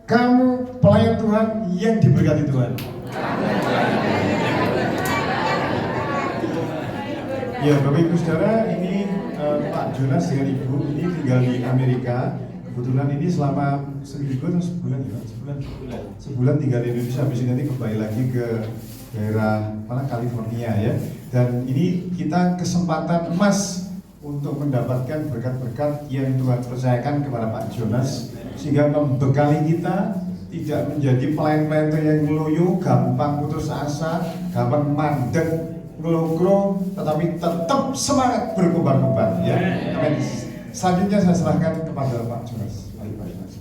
Kamu pelayan Tuhan yang diberkati Tuhan. Ya, Bapak Ibu Saudara, ini Pak Jonas dengan Ibu ini tinggal di Amerika. Kebetulan ini selama seminggu atau sebulan ya? Sebulan tinggal di Indonesia, habis ini nanti kembali lagi ke daerah mana, California ya. Dan ini kita kesempatan emas untuk mendapatkan berkat-berkat yang Tuhan percayakan kepada Pak Jonas, sehingga membekali kita tidak menjadi pelayan-pelayan yang ngeluyu, gampang putus asa, gampang mandek, ngelongkro, tetapi tetap semangat berkobar-kobar ya. Amin. Selanjutnya saya serahkan kepada Pak Jonas. Mari Pak Jonas.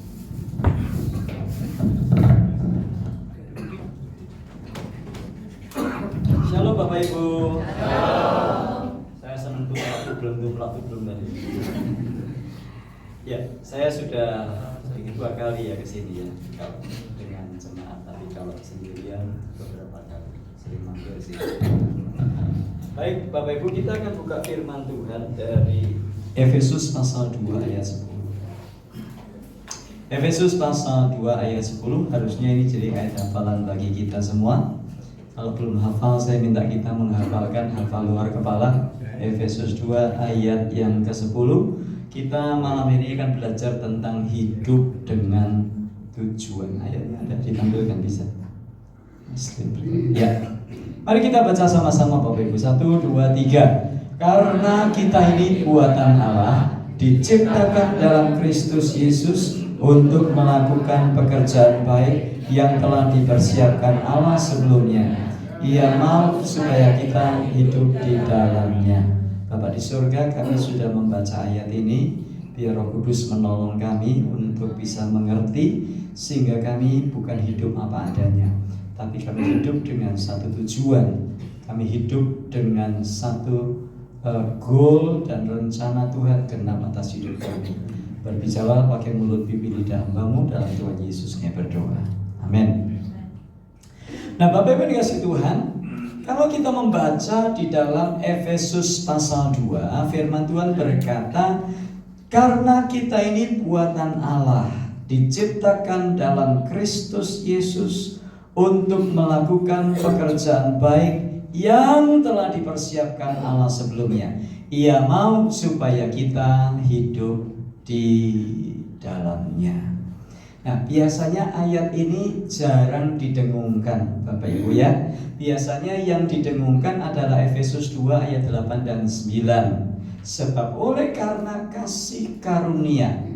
Shalom Bapak Ibu. Shalom. Saya senang tuh belum tadi. Ya, saya sudah sedikit 2 kali ya ke sini ya. Kalau dengan jemaat, tapi kalau sendirian beberapa kali sering mampir sini. Baik, Bapak Ibu, kita akan buka firman Tuhan dari Efesus pasal 2 ayat 10. Efesus pasal 2 ayat 10, harusnya ini jadi ayat hafalan bagi kita semua. Kalau belum hafal, saya minta kita menghafalkan, hafal luar kepala. Efesus 2 ayat yang ke-10. Kita malam ini akan belajar tentang hidup dengan tujuan. Ayatnya ada ditampilkan, bisa? Ya. Mari kita baca sama-sama Bapak Ibu. 1, 2, 3. Karena kita ini buatan Allah, diciptakan dalam Kristus Yesus untuk melakukan pekerjaan baik yang telah dipersiapkan Allah sebelumnya. Ia mau supaya kita hidup di dalamnya. Bapak di surga, kami sudah membaca ayat ini. Biar Roh Kudus menolong kami untuk bisa mengerti, sehingga kami bukan hidup apa adanya, tapi kami hidup dengan satu tujuan. Kami hidup dengan satu goal dan rencana Tuhan genap atas hidup kami. Berbicara pakai mulut pipi lidah hamba-Mu, dalam Tuhan Yesus kami berdoa. Amin. Nah Bapak Ibu dikasih Tuhan, kalau kita membaca di dalam Efesus pasal 2, firman Tuhan berkata, karena kita ini buatan Allah, diciptakan dalam Kristus Yesus untuk melakukan pekerjaan baik yang telah dipersiapkan Allah sebelumnya. Ia mau supaya kita hidup di dalamnya. Nah, biasanya ayat ini jarang didengungkan Bapak Ibu ya. Biasanya yang didengungkan adalah Efesus 2 ayat 8 dan 9. Sebab oleh karena kasih karunia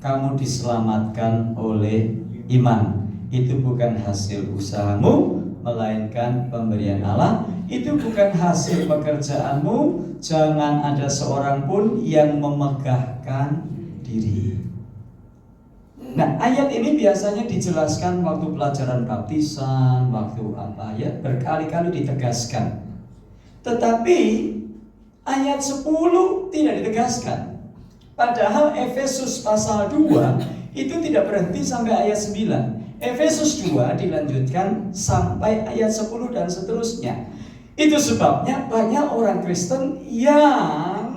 kamu diselamatkan oleh iman. Itu bukan hasil usahamu, melainkan pemberian Allah. Itu bukan hasil pekerjaanmu. Jangan ada seorang pun yang memegahkan diri. Nah, ayat ini biasanya dijelaskan waktu pelajaran baptisan, waktu apa ya, berkali-kali ditegaskan. Tetapi ayat 10 tidak ditegaskan. Padahal Efesus pasal 2 itu tidak berhenti sampai ayat 9. Efesus 2 dilanjutkan sampai ayat 10 dan seterusnya. Itu sebabnya banyak orang Kristen yang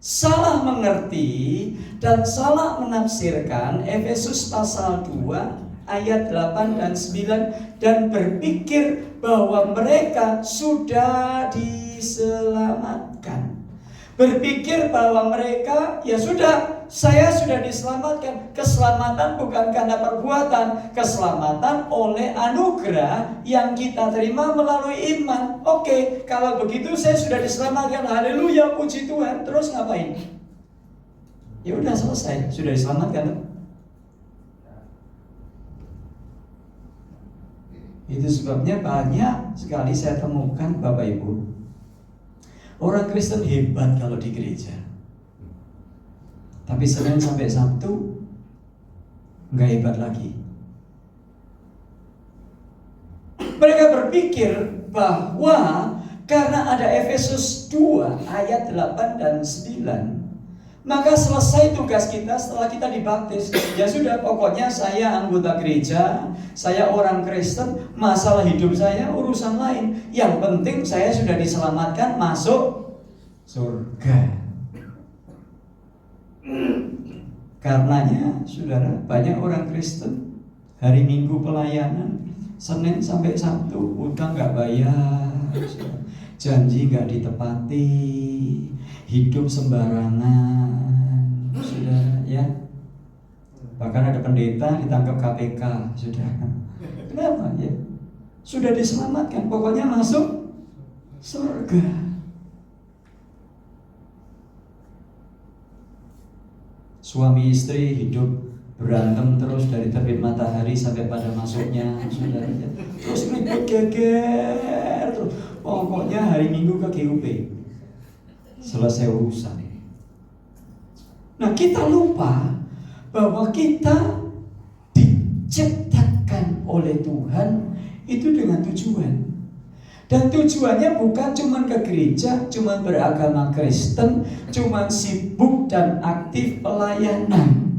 salah mengerti dan salah menafsirkan Efesus pasal 2 ayat 8 dan 9 dan berpikir bahwa mereka sudah diselamatkan. Berpikir bahwa mereka ya sudah, saya sudah diselamatkan. Keselamatan bukan karena perbuatan, keselamatan oleh anugerah yang kita terima melalui iman. Oke, kalau begitu saya sudah diselamatkan. Haleluya, puji Tuhan. Terus ngapain? Ya udah selesai, sudah diselamatkan. Itu sebabnya banyak sekali saya temukan Bapak Ibu, orang Kristen hebat kalau di gereja, tapi Senin sampai Sabtu nggak hebat lagi. Mereka berpikir bahwa karena ada Efesus 2 ayat 8 dan 9, maka selesai tugas kita setelah kita dibaptis. Ya sudah, pokoknya saya anggota gereja, saya orang Kristen, masalah hidup saya urusan lain. Yang penting saya sudah diselamatkan masuk surga. Karenanya, saudara, banyak orang Kristen Hari Minggu pelayanan, Senin sampai Sabtu utang nggak bayar, janji nggak ditepati, hidup sembarangan, sudah ya. Bahkan ada pendeta ditangkap KPK, sudah. Kenapa ya? Sudah diselamatkan, pokoknya masuk surga. Suami istri hidup berantem terus dari terbit matahari sampai pada masuknya, saudara. Terus ribut geger terus. Pokoknya hari Minggu ke GUP. Selesai urusan. Nah, kita lupa bahwa kita diciptakan oleh Tuhan itu dengan tujuan. Dan tujuannya bukan cuma ke gereja, cuma beragama Kristen, cuma sibuk dan aktif pelayanan.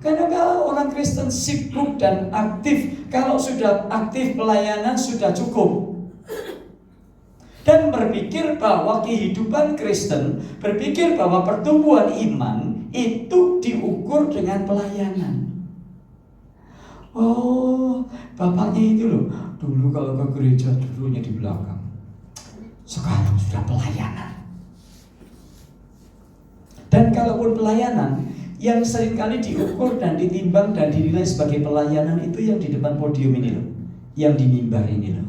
Karena kalau orang Kristen sibuk dan aktif, kalau sudah aktif pelayanan sudah cukup. Dan berpikir bahwa kehidupan Kristen, berpikir bahwa pertumbuhan iman itu diukur dengan pelayanan. Oh, bapaknya itu loh, dulu kalau ke gereja dulunya di belakang, sekarang sudah pelayanan. Dan kalaupun pelayanan, yang seringkali diukur dan ditimbang dan dinilai sebagai pelayanan itu yang di depan podium ini loh, yang di mimbar ini loh.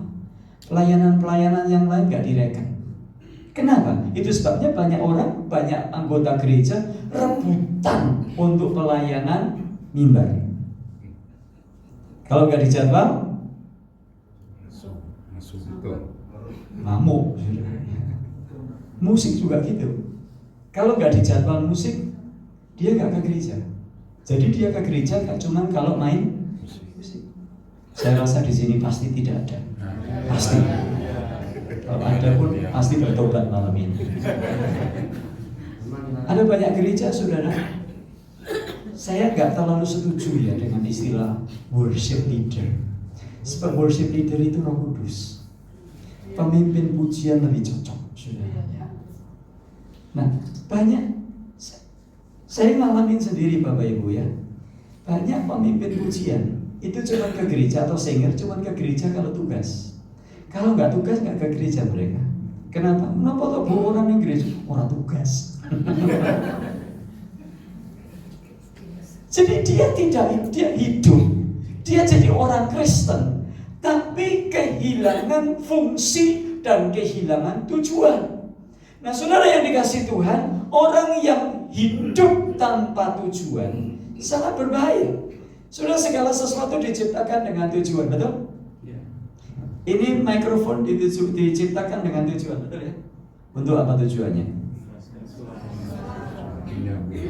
Pelayanan-pelayanan yang lain gak direken. Kenapa? Itu sebabnya banyak orang, banyak anggota gereja rebutan untuk pelayanan mimbar. Kalau gak dijadwal, ngamuk. Musik juga gitu. Kalau gak dijadwal musik, dia gak ke gereja. Jadi dia ke gereja gak cuma kalau main musik. Saya rasa di sini pasti tidak ada. Pasti. Kalau ada pun pasti bertobat malam ini. Ada banyak gereja, saudara. Saya nggak terlalu setuju ya dengan istilah worship leader. Sebab worship leader itu Roh Kudus. Pemimpin pujian lebih cocok, saudara. Nah, banyak saya ngalamin sendiri Bapak Ibu ya. Banyak pemimpin pujian itu cuma ke gereja atau singer cuma ke gereja kalau tugas. Kalau nggak tugas nggak ke gereja mereka. Kenapa? Kenapa tuh bawa orang yang gereja? Orang tugas. Jadi dia hidup, dia jadi orang Kristen, tapi kehilangan fungsi dan kehilangan tujuan. Nah, saudara yang dikasih Tuhan, orang yang hidup tanpa tujuan sangat berbahaya. Saudara, segala sesuatu diciptakan dengan tujuan, betul? Ini mikrofon diciptakan dengan tujuan, betul ya? Untuk apa tujuannya?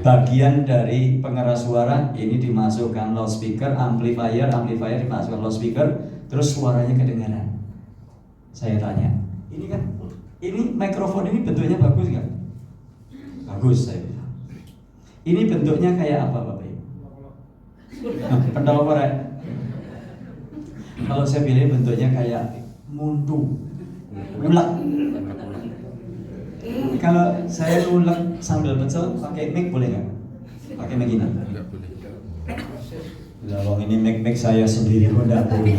Bagian dari pengeras suara ini dimasukkan loudspeaker, amplifier dimasukkan loudspeaker, terus suaranya kedengaran. Saya tanya, ini mikrofon ini bentuknya bagus nggak? Bagus, saya bilang. Ini bentuknya kayak apa, Bapak Ibu? Pentol korek. Kalau saya pilih bentuknya kayak mundu, ulek. Kalau saya ulek sambil pecel pakai mic boleh nggak? Pakai mic ini? Nggak boleh. Lawang ini mic saya sendiri pun nggak boleh.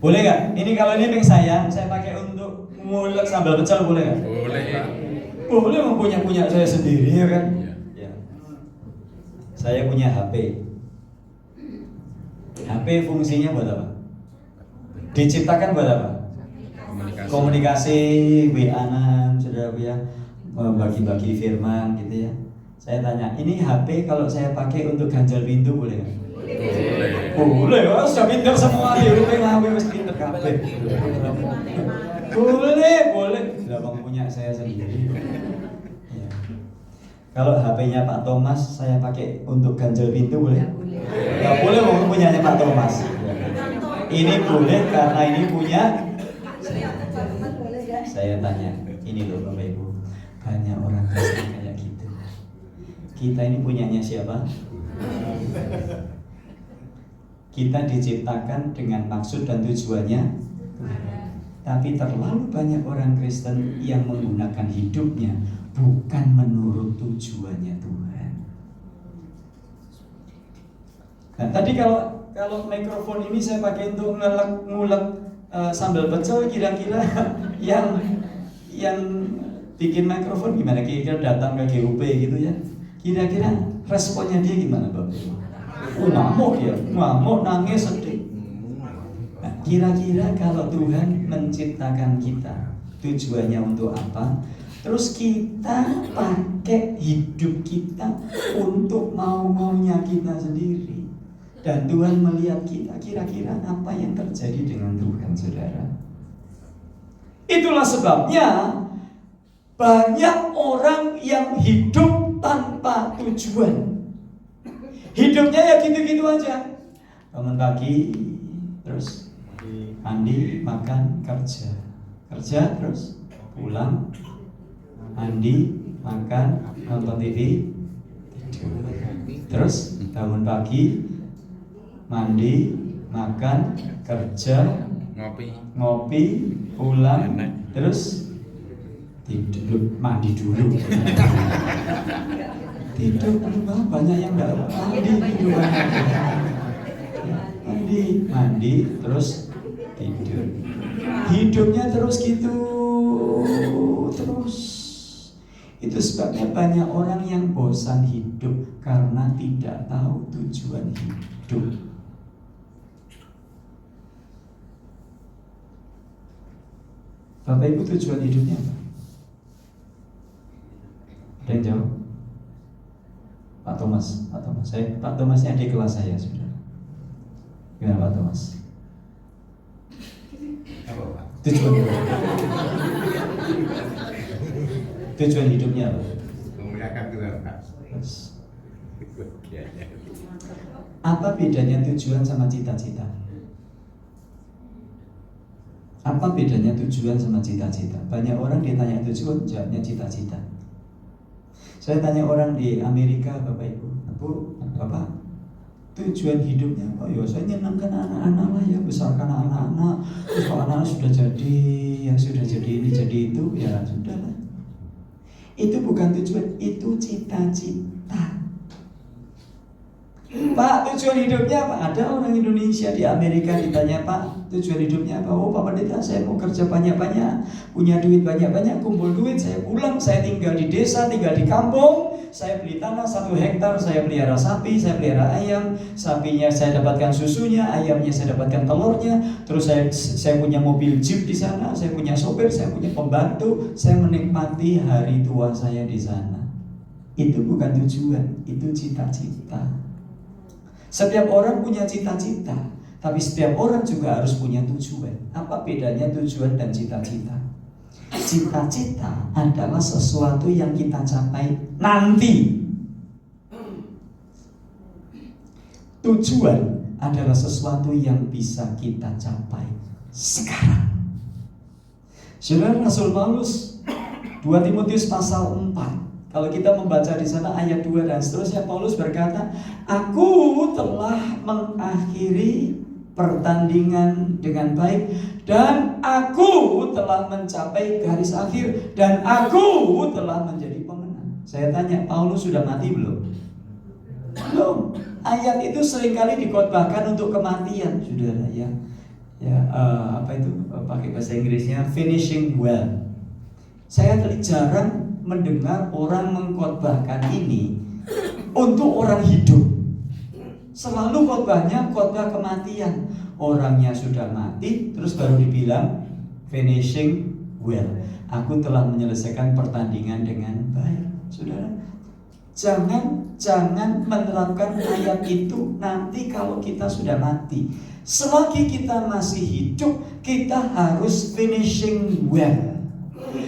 Boleh nggak? Ini kalau ini mic saya pakai untuk ngulek sambil pecel boleh nggak? Boleh. Boleh, punya saya sendiri ya kan? Ya. Saya punya HP. HP fungsinya buat apa? Diciptakan buat apa? Komunikasi, WA-an, saudara ya, bagi-bagi firman gitu ya. Saya tanya, ini HP kalau saya pakai untuk ganjal pintu boleh nggak? Boleh, sudah pintar semua di rumah, HP mesti pintar kabeh. Boleh. Sudah bang punya saya sendiri. Ya. Kalau HP-nya Pak Thomas saya pakai untuk ganjal pintu boleh? Nggak boleh, punyanya Pak Thomas. Ini boleh karena ini punya. Saya tanya, ini loh Bapak Ibu, banyak orang Kristen kayak gitu. Kita ini punyanya siapa? Kita diciptakan dengan maksud dan tujuannya, tapi terlalu banyak orang Kristen yang menggunakan hidupnya bukan menurut tujuannya Tuhan. Nah, tadi kalau kalau mikrofon ini saya pakai untuk ngulek sambal pecel, kira-kira yang bikin mikrofon gimana? Kira-kira datang ke GUP gitu ya. Kira-kira responnya dia gimana, Bapak Ibu? Ngamuk dia, ngamuk, nangis, sedih. Nah, kira-kira kalau Tuhan menciptakan kita, tujuannya untuk apa? Terus kita pakai hidup kita untuk mau-maunya kita sendiri. Dan Tuhan melihat kita, kira-kira apa yang terjadi dengan Tuhan, saudara? Itulah sebabnya banyak orang yang hidup tanpa tujuan. Hidupnya ya gitu-gitu aja. Bangun pagi, terus mandi, makan, kerja. Kerja, terus pulang, mandi, makan, nonton TV, tidur. Terus bangun pagi, mandi, makan, kerja, ngopi, pulang, terus tidur, mandi dulu. Tidur, banyak yang enggak mandi, terus tidur. Hidupnya terus gitu, terus. Itu sebabnya banyak orang yang bosan hidup karena tidak tahu tujuan hidup. Bapak Ibu, tujuan hidupnya apa? Ada yang jawab? Pak Thomas. Pak Thomas ini adik kelas saya, saudara. Gimana Pak Thomas? Tujuan hidupnya apa? Memuliakan Tuhan, Pak. Apa bedanya tujuan sama cita-cita? Apa bedanya tujuan sama cita-cita? Banyak orang ditanya tujuan, jawabnya cita-cita. Saya tanya orang di Amerika, Bapak Ibu, Bu, Bapak, tujuan hidupnya apa? Ya saya nyenangkan anak-anak lah, ya besarkan anak-anak. Terus kalau anak sudah jadi, yang sudah jadi ini jadi itu, ya sudah lah. Itu bukan tujuan, itu cita-cita. Pak, tujuan hidupnya apa? Ada orang Indonesia di Amerika ditanya, Pak, tujuan hidupnya apa? Oh Pak Pendeta, saya mau kerja banyak-banyak, punya duit banyak-banyak, kumpul duit, saya pulang, saya tinggal di desa, tinggal di kampung, saya beli tanah 1 hektar, saya pelihara sapi, saya pelihara ayam, sapinya saya dapatkan susunya, ayamnya saya dapatkan telurnya, terus saya punya mobil jeep di sana, saya punya sopir, saya punya pembantu, saya menikmati hari tua saya di sana. Itu bukan tujuan, itu cita-cita. Setiap orang punya cita-cita, tapi setiap orang juga harus punya tujuan. Apa bedanya tujuan dan cita-cita? Cita-cita adalah sesuatu yang kita capai nanti. Tujuan adalah sesuatu yang bisa kita capai sekarang. Saudara, Rasul Paulus 2 Timotius pasal 4. Kalau kita membaca di sana ayat 2 dan seterusnya, Paulus berkata, aku telah mengakhiri pertandingan dengan baik, dan aku telah mencapai garis akhir, dan aku telah menjadi pemenang. Saya tanya, Paulus sudah mati belum? Belum. Ayat itu seringkali dikhotbahkan untuk kematian, saudara ya. Apa itu pakai bahasa Inggrisnya finishing well. Saya jarang mendengar orang mengkhotbahkan ini untuk orang hidup. Selalu khotbahnya khotbah kematian. Orangnya sudah mati, terus baru dibilang finishing well. Aku telah menyelesaikan pertandingan dengan baik. Saudara, jangan menerapkan ayat itu nanti kalau kita sudah mati. Selagi kita masih hidup, kita harus finishing well.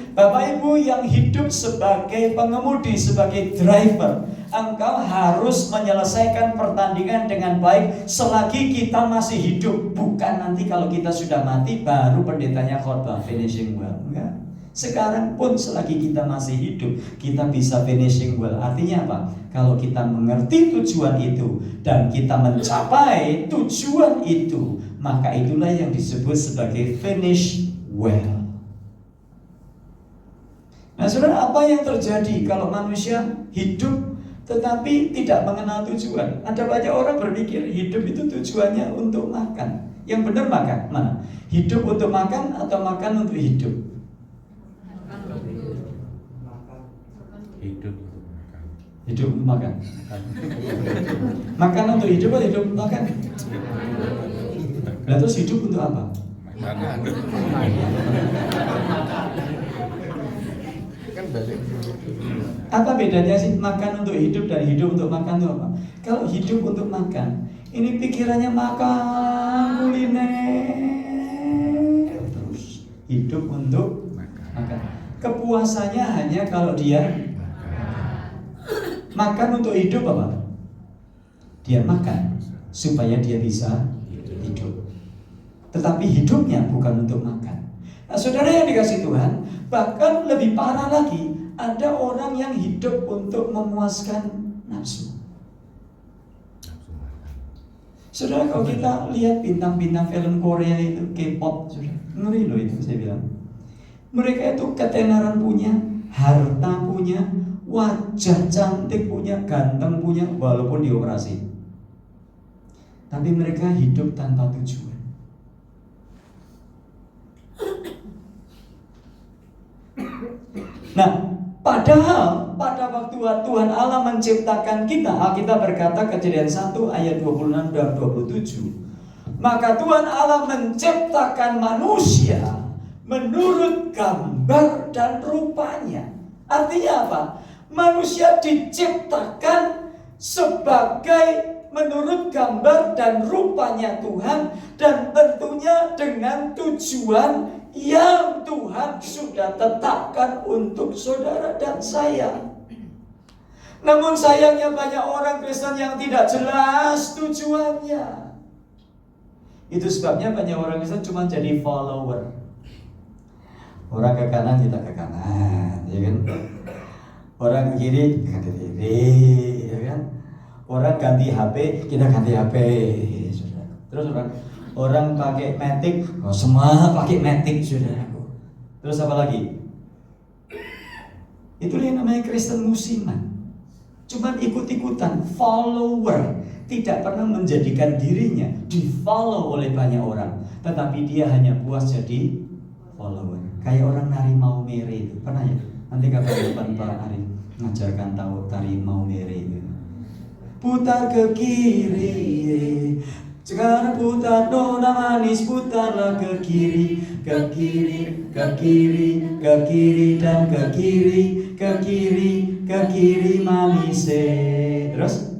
Bapak Ibu yang hidup sebagai pengemudi, sebagai driver, engkau harus menyelesaikan pertandingan dengan baik selagi kita masih hidup. Bukan nanti kalau kita sudah mati baru pendetanya khotbah finishing well. Enggak. Sekarang pun selagi kita masih hidup, kita bisa finishing well. Artinya apa? Kalau kita mengerti tujuan itu dan kita mencapai tujuan itu, maka itulah yang disebut sebagai finish well. Nah saudara, apa yang terjadi kalau manusia hidup tetapi tidak mengenal tujuan. Ada banyak orang berpikir hidup itu tujuannya untuk makan. Yang benar makan mana? Hidup untuk makan atau makan untuk hidup? Hidup untuk makan. Hidup untuk makan. Makan untuk hidup atau hidup untuk makan? Nah, terus hidup untuk apa? Makanan. Kan balik. Apa bedanya sih makan untuk hidup dan hidup untuk makan itu apa? Kalau hidup untuk makan, ini pikirannya makan, kuliner terus. Hidup untuk makan. Kepuasannya hanya kalau dia makan untuk hidup apa? Dia makan supaya dia bisa hidup. Tetapi hidupnya bukan untuk makan. Nah, saudara yang dikasih Tuhan, bahkan lebih parah lagi, ada orang yang hidup untuk memuaskan nafsu. Saudara, kalau kita lihat bintang-bintang film Korea itu, K-pop, saudara, ngeri loh itu saya bilang. Mereka itu ketenaran punya, harta punya, wajah cantik punya, ganteng punya, walaupun dioperasi. Tapi mereka hidup tanpa tujuan. Nah, padahal pada waktu Tuhan Allah menciptakan kita, Alkitab berkata Kejadian 1 ayat 26 dan 27, maka Tuhan Allah menciptakan manusia menurut gambar dan rupanya. Artinya apa? Manusia diciptakan sebagai menurut gambar dan rupanya Tuhan, dan tentunya dengan tujuan yang Tuhan sudah tetapkan untuk saudara dan saya. Namun sayangnya banyak orang Kristen yang tidak jelas tujuannya. Itu sebabnya banyak orang Kristen cuma jadi follower. Orang ke kanan kita ke kanan, ya kan? Orang ke kiri kita ke kiri, ya kan? Orang ganti HP kita ganti HP. Terus orang pakai Matic, semua pakai Matic, saudaraku. Terus apa lagi? Itu yang namanya Kristen musiman. Cuman ikut-ikutan, follower. Tidak pernah menjadikan dirinya di-follow oleh banyak orang, tetapi dia hanya puas jadi follower. Kayak orang nari Maumere itu, pernah ya? Nanti kapan-kapan Pak Arif ngajarkan tahu tari Maumere itu. Putar ke kiri, sekarang putar nona manis, putarlah ke kiri, ke kiri, ke kiri, ke kiri dan ke kiri, ke kiri, ke kiri manis. Terus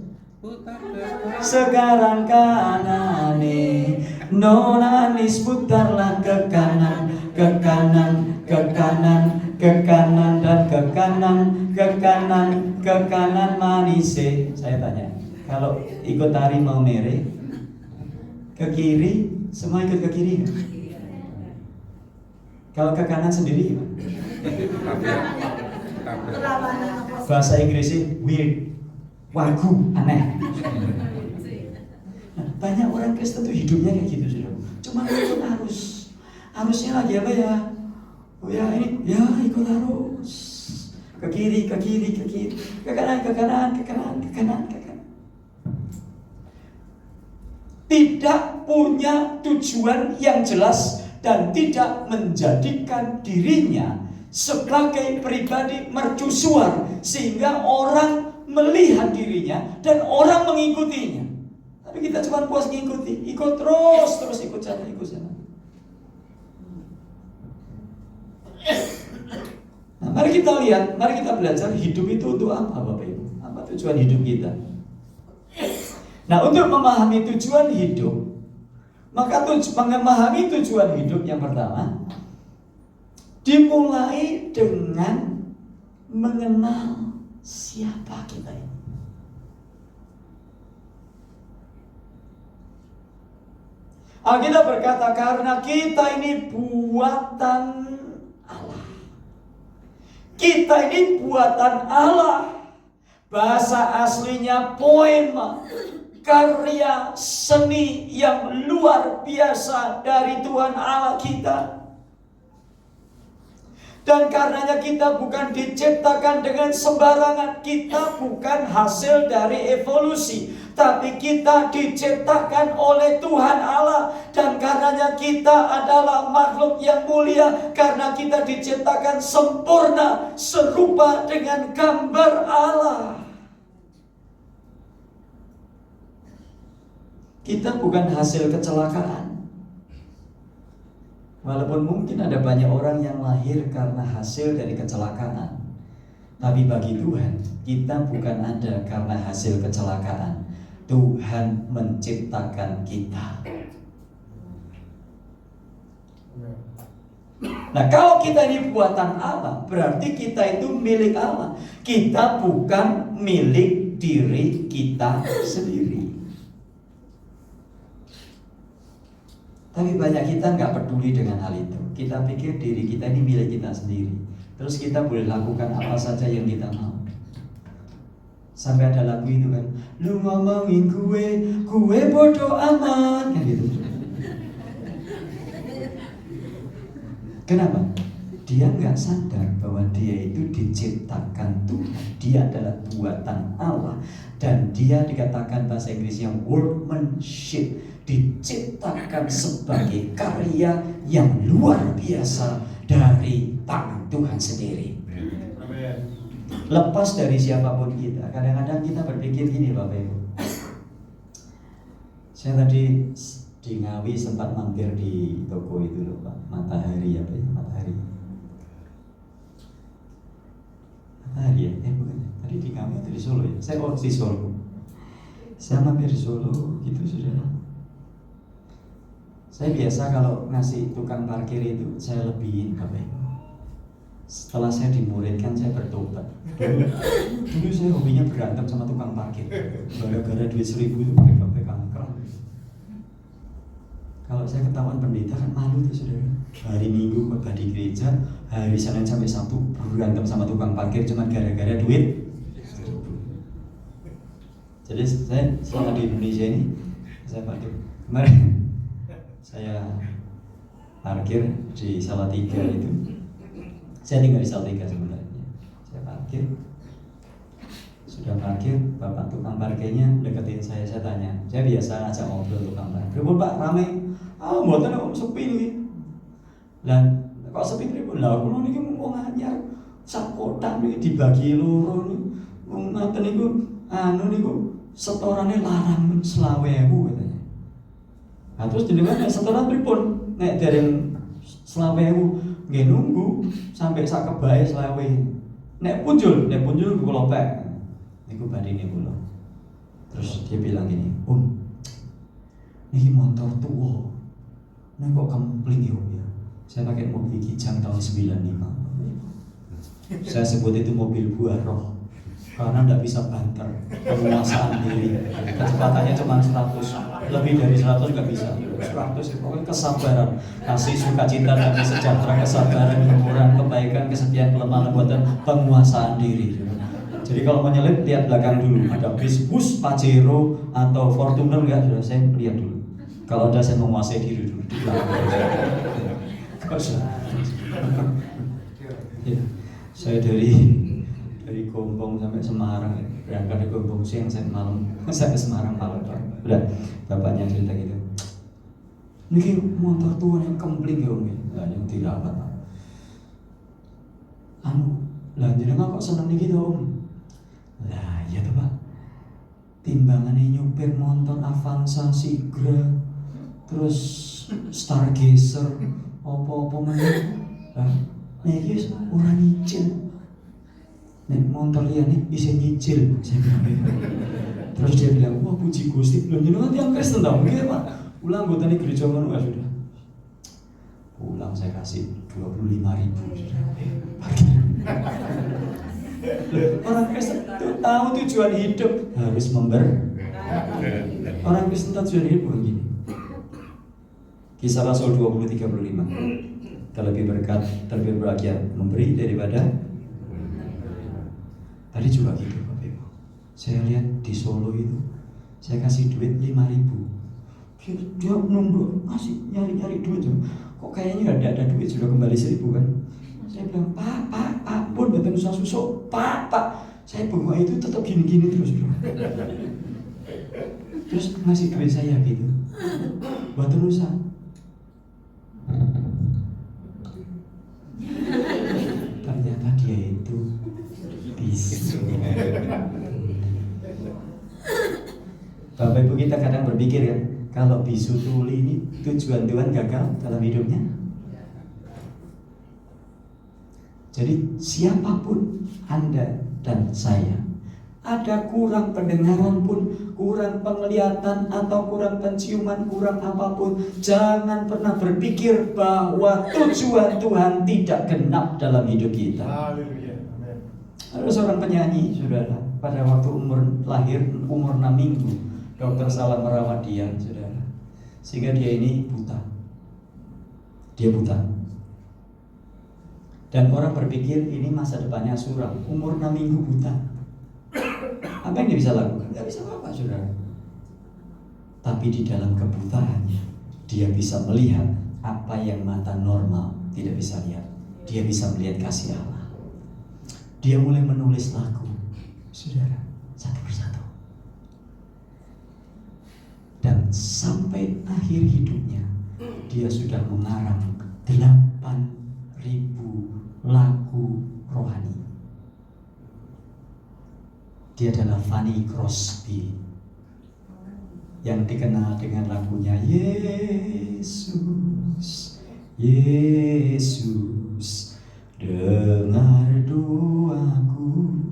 sekarang kanan nih, nona manis, putarlah ke kanan, ke kanan, ke kanan, ke kanan dan ke kanan, ke kanan, ke kanan manis. Saya tanya, kalau ikut tari Maumere, ke kiri, semua ikut ke kiri kan? Kalau ke kanan sendiri gimana? Bahasa Inggrisnya weird, wagu, aneh. Nah, banyak orang Kristen tuh hidupnya kayak gitu sudah. Cuma ikut arus. Arusnya lagi apa ya? Oh ya ini, ya ikut arus. Ke kiri, ke kiri, ke kiri, ke kanan, ke kanan, ke kanan, ke kanan, ke kanan. Tidak punya tujuan yang jelas dan tidak menjadikan dirinya sebagai pribadi mercusuar sehingga orang melihat dirinya dan orang mengikutinya. Tapi kita cuma puas ngikuti, ikut terus ikut sana, ikut sana. Nah, mari kita lihat, mari kita belajar hidup itu untuk apa, Bapak Ibu? Apa tujuan hidup kita? Nah, untuk memahami tujuan hidup, maka memahami tujuan hidup yang pertama dimulai dengan mengenal siapa kita ini. Alkitab berkata karena kita ini buatan Allah. Kita ini buatan Allah. Bahasa aslinya poema, karya seni yang luar biasa dari Tuhan Allah kita. Dan karenanya kita bukan diciptakan dengan sembarangan. Kita bukan hasil dari evolusi, tapi kita diciptakan oleh Tuhan Allah. Dan karenanya kita adalah makhluk yang mulia, karena kita diciptakan sempurna, serupa dengan gambar Allah. Kita bukan hasil kecelakaan. Walaupun mungkin ada banyak orang yang lahir karena hasil dari kecelakaan, tapi bagi Tuhan, kita bukan ada karena hasil kecelakaan. Tuhan menciptakan kita. Nah, kalau kita ini buatan Allah, berarti kita itu milik Allah. Kita bukan milik diri kita sendiri. Tapi banyak kita nggak peduli dengan hal itu. Kita pikir diri kita ini milik kita sendiri. Terus kita boleh lakukan apa saja yang kita mau. Sampai ada lagu itu kan, lu ngomongin gue bodoh amat, kan gitu. Kenapa? Dia nggak sadar bahwa dia itu diciptakan Tuhan. Dia adalah buatan Allah. Dan dia dikatakan bahasa Inggrisnya workmanship, diciptakan sebagai karya yang luar biasa dari tangan Tuhan sendiri. Lepas dari siapapun kita. Kadang-kadang kita berpikir gini Bapak Ibu. Saya tadi di Ngawi sempat mampir di toko itu loh Pak, Matahari apa ya? Matahari ya? Bukan. Tadi di Ngawi itu di Solo ya? Saya di Solo. Saya mampir di Solo gitu saudara. Saya biasa kalau ngasih tukang parkir itu saya lebihin Bapak Ibu. Setelah saya dimuridkan saya bertobat. Dulu saya hobinya berantem sama tukang parkir. Gara-gara duit 1.000 itu pegang-pegang keram. Kalau saya ketahuan pendeta kan malu tuh saudara. Hari Minggu khotbah di gereja, hari Senin sampai Sabtu berantem sama tukang parkir cuma gara-gara duit. Jadi saya selama di Indonesia ini saya parkir. Kemarin saya parkir di Salatiga itu. Saya tinggal di Salatiga sebenarnya. Saya parkir. Sudah parkir, bapak tukang parkirnya deketin saya tanya. Saya biasa ngajak ngobrol tukang parkir. Pak ramai. Mboten kok sepi nih. Lan kok sepi pripun? Lah kula niki mung anyar sak kotak niki dibagi loro niku. Wong ngaten niku niku setorane larang 20.000 katanya. Nah terus jenengan nek setoran pripun? Nek dereng 20.000 nggih nunggu sampai sak kebae 20.000. Nek punjul kula pek. Niku badine kula. Terus dia bilang gini, niki motor tua. Nek kok kempling ya. Saya pakai mobil Kijang tahun 95. Saya sebut itu mobil buah roh. Karena tidak bisa banter, penguasaan diri, kecepatannya cuma 100, lebih dari 100 nggak bisa. 100 pokoknya kesabaran, kasih sukacita, damai sejahtera, kesabaran, kemurahan, kebaikan, kesetiaan, kelemahan, lembutan, penguasaan diri. Jadi kalau menyelip lihat belakang dulu, ada bus Pajero atau Fortuner nggak? Sudah saya lihat dulu. Kalau ada saya menguasai diri dulu di belakang. Ya, saya dari Gombong sampai Semarang, berangkat dari Gombong siang sampai malam, sampai Semarang malam. Udah, bapaknya cerita gitu. Niki motor tua yang kempling ya om, yang dirawat. Lah jenengan kok seneng niki to om? Lah iya tuh Pak. Timbangannya nyupir motor Avanza, Sigra, terus Stargazer, opo-opo meneh. Lah niki ora nyicil. Nek motor liyane bisa nyicil, saya bilang gitu. Terus dia bilang, wah puji Gusti, belum jenengan tiang Kristen tau nggih Pak. Ulang anggota nih gereja ngono ya sudah. Pulang saya kasih 25.000 sudah. Orang Kristen itu tahu tujuan hidup harus Orang Kristen tahu tujuan hidup bukan gini. Kisah Rasul 20:35. Terlebih berkat, terlebih berbahagia memberi daripada. Tadi juga gitu Bapak Ibu. Saya lihat di Solo itu, saya kasih duit 5.000. Dia nunggu ngasih nyari duit. Kok kayaknya nggak ada duit, sudah kembali 1.000 kan? Saya bilang, Pak, pun betul usah susuk, Pak. Saya bengok itu tetap gini-gini terus, bro. Terus ngasih duit saya gitu, buat urusan. Ternyata dia itu bisu. Bapak Ibu kita kadang berpikir kan, kalau bisu tuli ini tujuan Tuhan gagal dalam hidupnya. Jadi siapapun Anda dan saya, ada kurang pendengaran pun, kurang penglihatan atau kurang penciuman, kurang apapun, jangan pernah berpikir bahwa tujuan Tuhan tidak genap dalam hidup kita. Haleluya. Amin. Ada seorang penyanyi, saudara, pada waktu lahir umur 6 minggu, dokter salah merawat dia, saudara, sehingga dia ini buta. Dia buta. Dan orang berpikir ini masa depannya suram, umur 6 minggu buta. Apa yang dia bisa lakukan? Gak bisa apa-apa, saudara. Tapi di dalam kebutaannya, dia bisa melihat apa yang mata normal tidak bisa lihat. Dia bisa melihat kasih Allah. Dia mulai menulis lagu, saudara, satu persatu. Dan sampai akhir hidupnya, dia sudah mengarang 8.000 lagu rohani. Dia adalah Fanny Crosby yang dikenal dengan lagunya Yesus, Yesus, dengar doaku,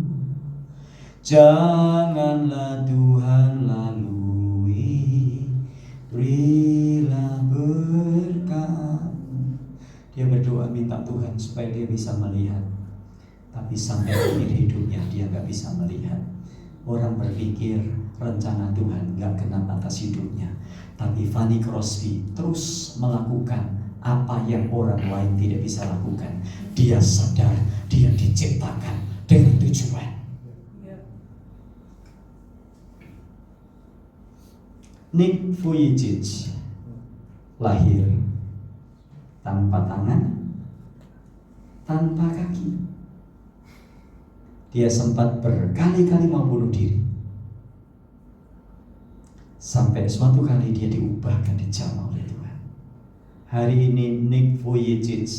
janganlah Tuhan lalui, berilah berkat. Dia berdoa minta Tuhan supaya dia bisa melihat. Tapi sampai akhir hidupnya dia gak bisa melihat. Orang berpikir rencana Tuhan gak genap atas hidupnya. Tapi Fanny Crosby terus melakukan apa yang orang lain tidak bisa lakukan. Dia sadar dia diciptakan dengan tujuan. Nick Vujicic lahir tanpa tangan, tanpa kaki. Dia sempat berkali-kali mau bunuh diri. Sampai suatu kali dia diubahkan, dijamah oleh Tuhan. Hari ini Nick Vujicic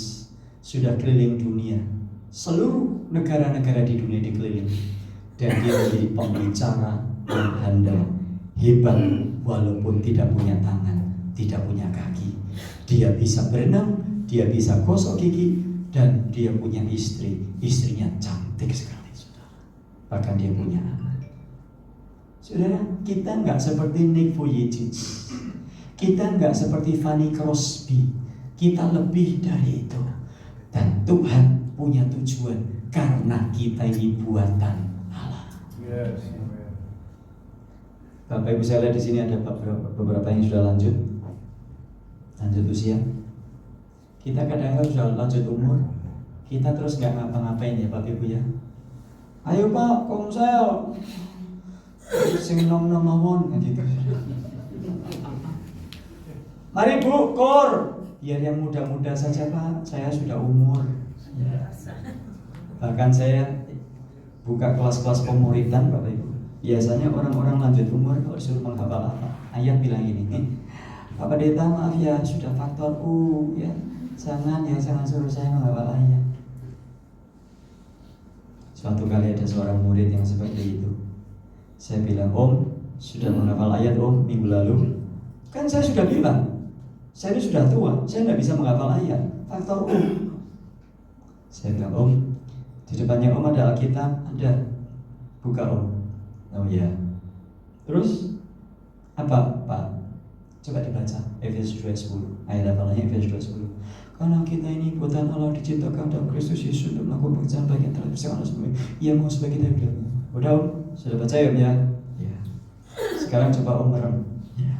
sudah keliling dunia. Seluruh negara-negara di dunia dikelilingi. Dan dia menjadi pembicara yang handal, hebat, walaupun tidak punya tangan, tidak punya kaki. Dia bisa berenang, dia bisa gosok gigi, dan dia punya istri. Istrinya cantik sekali, saudara. Bahkan dia punya anak. Saudara, kita nggak seperti Nick Vujicic, kita nggak seperti Fanny Crosby, kita lebih dari itu. Dan Tuhan punya tujuan karena kita ini buatan Allah. Yes. Bapak Ibu saya lihat di sini ada beberapa yang sudah lanjut usia. Kita kadang-kadang sudah lanjut umur, kita terus nggak ngapa-ngapain ya Bapak Ibu ya. Ayo Pak, komsel, sing nom-nom mawon gitu. Mari Bu, kor. Biar yang muda-muda saja Pak, saya sudah umur. Bahkan saya buka kelas-kelas pemuridan Bapak Ibu. Biasanya orang-orang lanjut umur kalau suruh menghafal apa, ayat bilang gini, Pak Pendeta maaf ya sudah faktor U ya, jangan suruh saya menghafal ayat. Suatu kali ada seorang murid yang seperti itu. Saya bilang, Om sudah menghafal ayat Om minggu lalu. Kan saya sudah bilang, saya ini sudah tua, saya tidak bisa menghafal ayat, faktor U. Saya bilang, Om di depannya Om ada Alkitab, ada, buka Om. Oh ya. Terus apa Pak? Coba dibaca Efesus 2:10. Ayat hafalannya Efesus 2:10. Karena kita ini buatan Allah diciptakan dalam Kristus Yesus untuk melakukan pekerjaan baik yang telah dipersiapkan Allah sebelumnya. Ia mau sebagai kita bilang. Udah Om, sudah baca ya Om ya? Ya. Sekarang coba Om merem. Ya.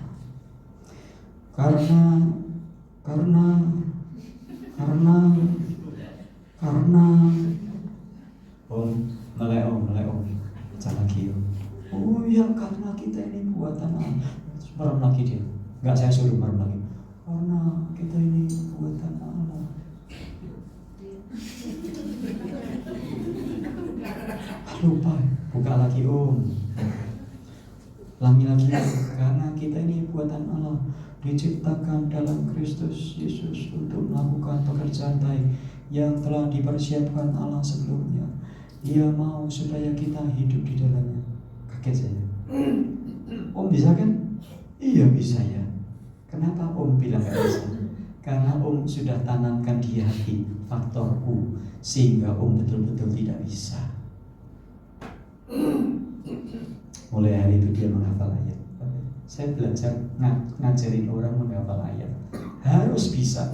Karena Om, mulai Om. Baca lagi Om. Oh ya, karena kita ini buatan Allah. Merem lagi dia. Enggak, saya suruh merem lagi. Karena kita ini buatan Allah. Lupa, buka lagi Ulangi lagi, karena kita ini buatan Allah, diciptakan dalam Kristus Yesus untuk melakukan pekerjaan baik yang telah dipersiapkan Allah sebelumnya. Dia mau supaya kita hidup di dalamnya. Kaget saya. Om bisa kan? Iya bisa ya. Kenapa Om bilang gak bisa? Karena Om sudah tanamkan di hati faktor U, sehingga Om betul-betul tidak bisa. Mulai hari itu dia menghafal ayat. Saya belajar ngajarin orang menghafal ayat. Harus bisa.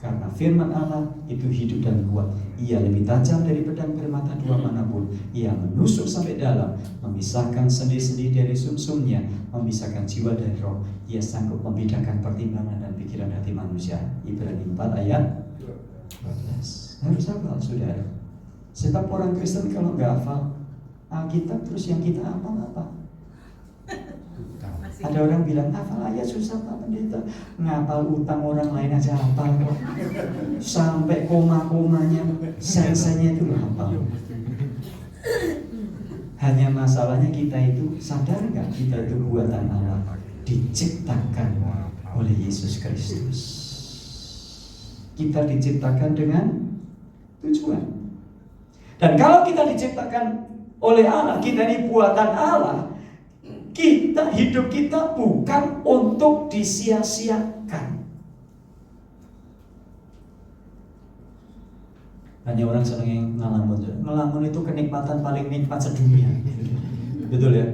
Karena firman Allah itu hidup dan kuat. Ia lebih tajam dari pedang bermata dua manapun. Ia menusuk sampai dalam, memisahkan sendi-sendi dari sumsumnya, memisahkan jiwa dari roh. Ia sanggup membedakan pertimbangan dan pikiran hati manusia. Ibrani 4 ayat 12. Harus hafal, saudara. Sebab orang Kristen kalau nggak hafal Alkitab terus yang kita hafal apa? Ada orang bilang hafal ayat susah Pak Pendeta. Ngapal utang orang lain aja hafal kok. Sampai koma-komanya, sensenya itu hafal. Hanya masalahnya kita itu sadar nggak kita itu buatan Allah, diciptakan oleh Yesus Kristus. Kita diciptakan dengan tujuan. Dan kalau kita diciptakan oleh Allah, kita ini buatan Allah, hidup kita bukan untuk disia-siakan. Hanya orang senang yang ngelamun. Ngelamun itu kenikmatan paling nikmat sedunia. Betul ya?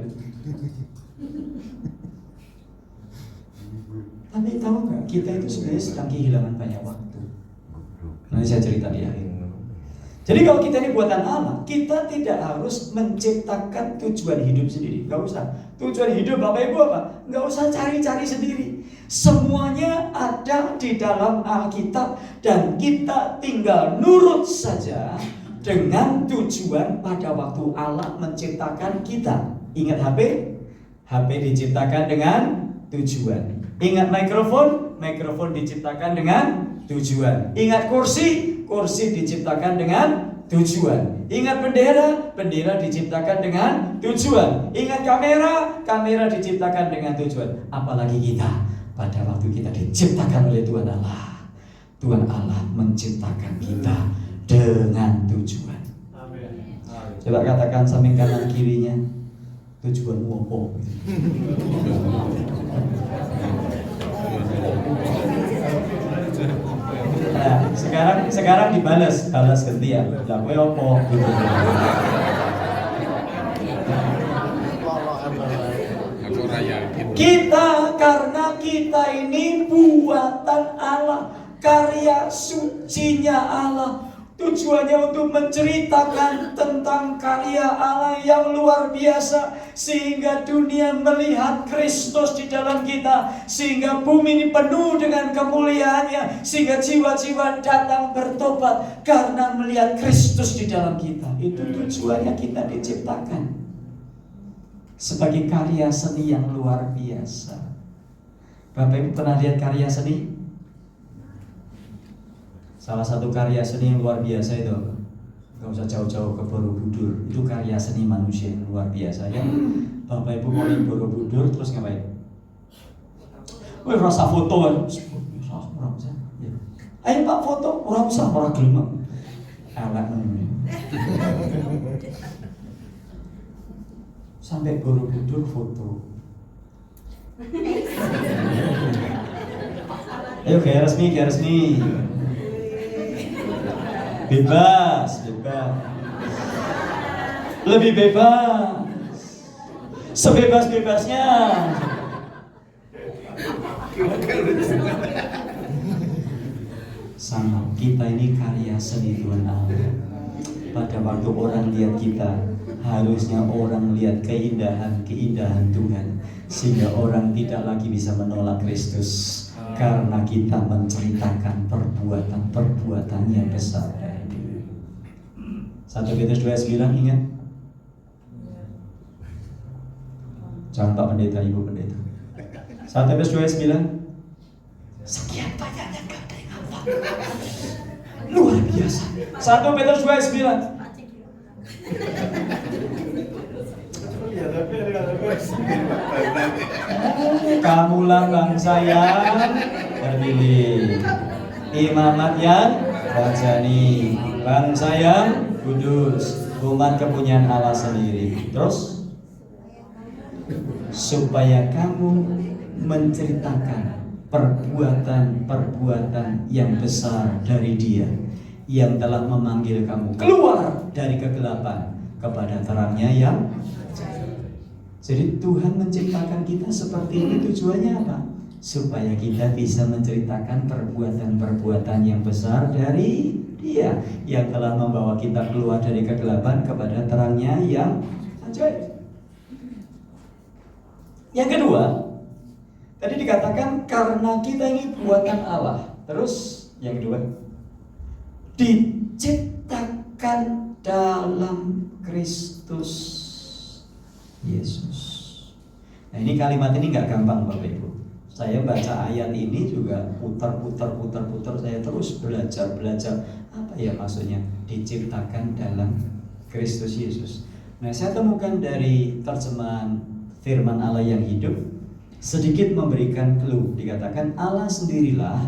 Tapi tahu nggak, kita itu sebenarnya sedang kehilangan banyak waktu. Nanti saya cerita di akhir. Jadi kalau kita ini buatan Allah, kita tidak harus menciptakan tujuan hidup sendiri. Gak usah. Tujuan hidup Bapak Ibu apa? Gak usah cari-cari sendiri. Semuanya ada di dalam Alkitab dan kita tinggal nurut saja dengan tujuan pada waktu Allah menciptakan kita. Ingat HP? HP diciptakan dengan tujuan. Ingat mikrofon? Mikrofon diciptakan dengan tujuan. Ingat kursi? Kursi diciptakan dengan tujuan. Ingat bendera? Bendera diciptakan dengan tujuan. Ingat kamera? Kamera diciptakan dengan tujuan. Apalagi kita, pada waktu kita diciptakan oleh Tuhan Allah, Tuhan Allah menciptakan kita dengan tujuan. Coba katakan samping kanan kirinya, tujuanmu apa? Nah, sekarang balas gantian. Lah kowe opo gitu. Karena kita ini buatan Allah, karya sucinya Allah. Tujuannya untuk menceritakan tentang karya Allah yang luar biasa, sehingga dunia melihat Kristus di dalam kita, sehingga bumi ini penuh dengan kemuliaannya, sehingga jiwa-jiwa datang bertobat karena melihat Kristus di dalam kita. Itu tujuannya kita diciptakan sebagai karya seni yang luar biasa. Bapak Ibu pernah lihat karya seni? Salah satu karya seni yang luar biasa itu, gak usah jauh-jauh ke Borobudur, itu karya seni manusia yang luar biasa. Yang Bapak Ibu mau ke Borobudur terus ngapain? Wih rasa foto kan? Ayo Pak foto, orang usah, orang gelem. Elak nih. Sampai Borobudur foto. Ayo gaya resmi. Bebas. Lebih bebas. Sebebas-bebasnya. Sama, kita ini karya seni Tuhan Allah. Pada waktu orang lihat kita, harusnya orang lihat keindahan Tuhan, sehingga orang tidak lagi bisa menolak Kristus, karena kita menceritakan perbuatan yang besar. 1 Petrus 2:9 ingat? Jangan Pak Pendeta, Ibu Pendeta. 1 Petrus 2:9. Sekian banyaknya gak ada yang hafal. Luar biasa. 1 Petrus 2:9. Kamulah bangsa yang terpilih, imamat yang rajani, bangsa yang kudus, umat kepunyaan Allah sendiri. Terus supaya kamu menceritakan perbuatan-perbuatan yang besar dari Dia yang telah memanggil kamu keluar dari kegelapan kepada terangnya yang. Jadi Tuhan menciptakan kita seperti ini, tujuannya apa? Supaya kita bisa menceritakan perbuatan-perbuatan yang besar dari Dia yang telah membawa kita keluar dari kegelapan kepada terangnya yang ajaib. Yang kedua, tadi dikatakan karena kita ini buatan Allah. Terus yang kedua, diciptakan dalam Kristus Yesus. Nah, ini kalimat ini nggak gampang Bapak Ibu. Saya baca ayat ini juga putar, saya terus belajar apa ya maksudnya diciptakan dalam Kristus Yesus. Nah, saya temukan dari terjemahan Firman Allah yang hidup sedikit memberikan clue. Dikatakan Allah sendirilah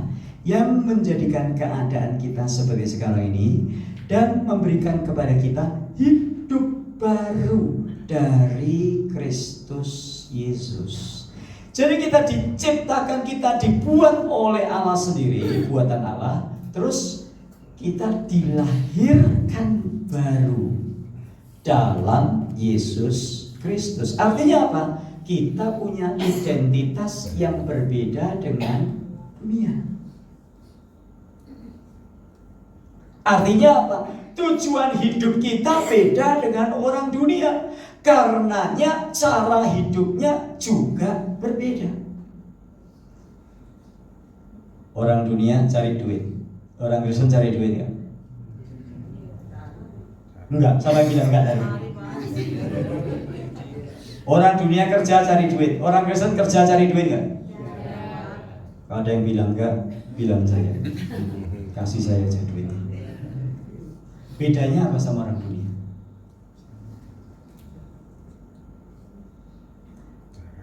yang menjadikan keadaan kita seperti sekarang ini dan memberikan kepada kita hidup baru dari Kristus Yesus. Jadi kita diciptakan, kita dibuat oleh Allah sendiri, buatan Allah. Terus kita dilahirkan baru dalam Yesus Kristus. Artinya apa? Kita punya identitas yang berbeda dengan dunia. Artinya apa? Tujuan hidup kita beda dengan orang dunia. Karenanya cara hidupnya juga berbeda. Orang dunia cari duit, orang Kristen cari duit ya? Enggak, sama bilang enggak tadi. Orang dunia kerja cari duit, orang Kristen kerja cari duit enggak? Kalau ada yang bilang enggak, bilang saya. Kasih saya aja duit. Bedanya apa sama orang dunia?